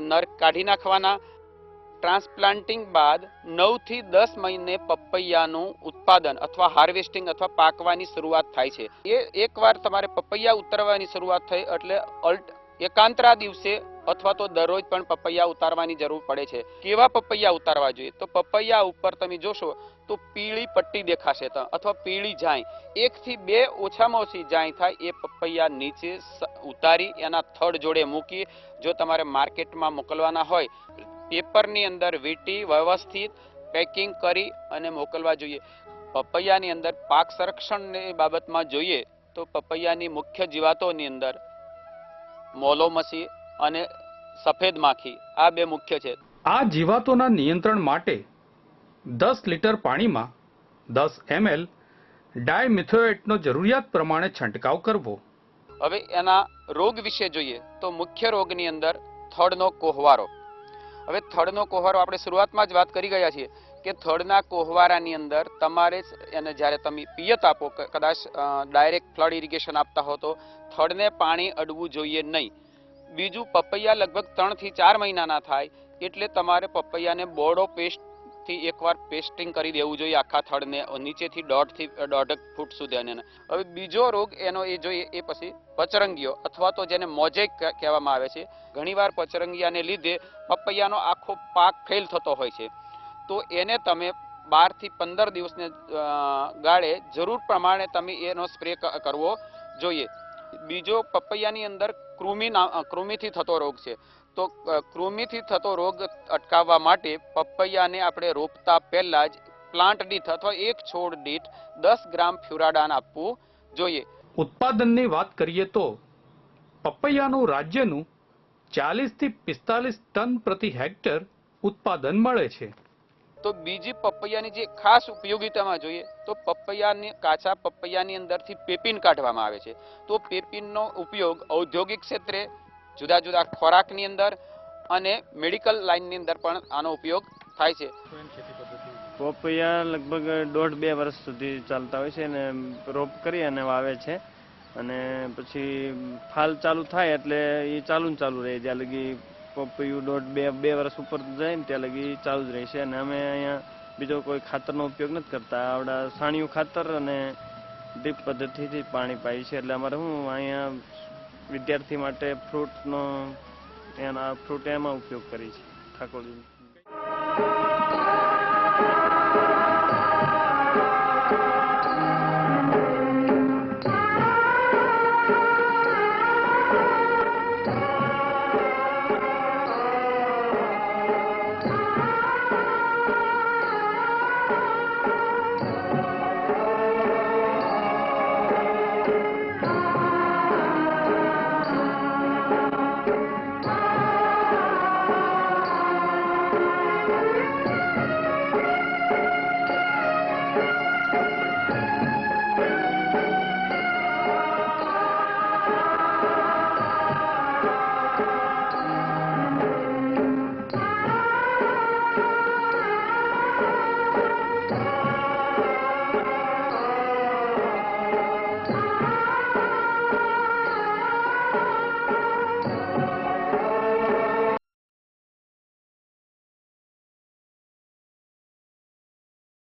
નર કાઢી નાખવાના. ટ્રાન્સપ્લાન્ટિંગ બાદ 9 થી 10 મહિને પપૈયાનું ઉત્પાદન અથવા હાર્વેસ્ટિંગ અથવા પાકવાની શરૂઆત થાય છે. એ એકવાર તમારે પપૈયા ઉતરવાની શરૂઆત થઈ એટલે એકાંતરા દિવસે અથવા તો દરરોજ પણ પપૈયા ઉતારવાની જરૂર પડે છે. કેવા પપૈયા ઉતારવા જોઈએ? તો પપૈયા ઉપર તમે જોશો તો પીળી પટ્ટી દેખાશે અથવા પીળી જાય, 1 થી 2 ઓછામાં ઓછી જાય થાય એ પપૈયા નીચે ઉતારી એના થડ જોડે મૂકી જો તમારે માર્કેટમાં મોકલવાના હોય પેપરની અંદર વીંટી વ્યવસ્થિત પેકિંગ કરી અને મોકલવા જોઈએ. પપૈયાની અંદર પાક સંરક્ષણની બાબતમાં જોઈએ તો પપૈયાની મુખ્ય જીવાતોની અંદર મોલોમસી અને સફેદ માખી આ 2 મુખ્ય છે. આ જીવાતોના નિયંત્રણ માટે 10 લીટર પાણીમાં 10 ml ડાયમિથોએટનો જરૂરિયાત પ્રમાણે છંટકાવ કરવો. હવે એના રોગ વિશે જોઈએ તો મુખ્ય રોગની અંદર થડનો કોહવારો. હવે થડનો કોહવારો આપણે શરૂઆતમાં જ વાત કરી ગયા છીએ કે થડના કોહવારાની અંદર તમારે એને જ્યારે તમે પિયત આપો, કદાચ ડાયરેક્ટ ફ્લડ ઇરિગેશન આપતા હો તો થડને પાણી અડવું જોઈએ નહીં. બીજું, પપૈયા લગભગ 3 થી 4 મહિનાના થાય એટલે તમારે પપૈયાને બોર્ડો પેસ્ટથી એકવાર પેસ્ટિંગ કરી દેવું જોઈએ આખા થડને નીચેથી 1.5 થી 1.5 ફૂટ સુધી. હવે બીજો રોગ એનો એ જોઈએ એ પછી પચરંગીઓ અથવા તો જેને મોઝેક કહેવામાં આવે છે. ઘણીવાર પચરંગિયાને લીધે પપૈયાનો આખો પાક ફેલ થતો હોય છે. તો એને તમે 12 થી 15 દિવસને ગાળે જરૂર પ્રમાણે તમે એનો સ્પ્રે કરવો જોઈએ. બીજો, પપૈયાની અંદર કૃમિથી થતો રોગ છે. તો કૃમિથી થતો રોગ અટકાવવા માટે પપૈયાને આપણે રોપતા પહેલા જ પ્લાન્ટ દીઠ અથવા એક છોડ દીઠ 10 ગ્રામ ફ્યુરાડાન આપવું જોઈએ. ઉત્પાદનની વાત કરીએ તો પપૈયાનું રાજ્યનું 40 થી 45 ટન પ્રતિ હેક્ટર ઉત્પાદન મળે છે. તો બીજી પપૈયાની જે ખાસ ઉપયોગિતામાં જોઈએ તો કાચા પપૈયાની અંદરથી પેપિન કાઢવામાં આવે છે. તો પેપિનનો ઉપયોગ ઔદ્યોગિક ક્ષેત્રે, જુદા જુદા ખોરાકની અંદર અને મેડિકલ લાઇનની અંદર પણ આનો ઉપયોગ થાય છે. પપૈયા લગભગ 1.5-2 વર્ષ સુધી ચાલતા હોય છે અને રોપ કરી અને વાવે છે અને પછી ફાલ ચાલુ થાય એટલે એ ચાલુ રહે જ્યાં લગી પપૈયું 1.5-2 વર્ષ ઉપર જાય ને ત્યાં લગી ચાલુ જ રહે છે. અને અમે અહીંયા બીજો કોઈ ખાતરનો ઉપયોગ નથી કરતા. આવડા છાણિયું ખાતર અને ડ્રીપ પદ્ધતિથી પાણી પાઈએ છે. એટલે અમારે અહીંયા વિદ્યાર્થી માટે ફ્રૂટ એમાં ઉપયોગ કરી છે ઠાકોરજી.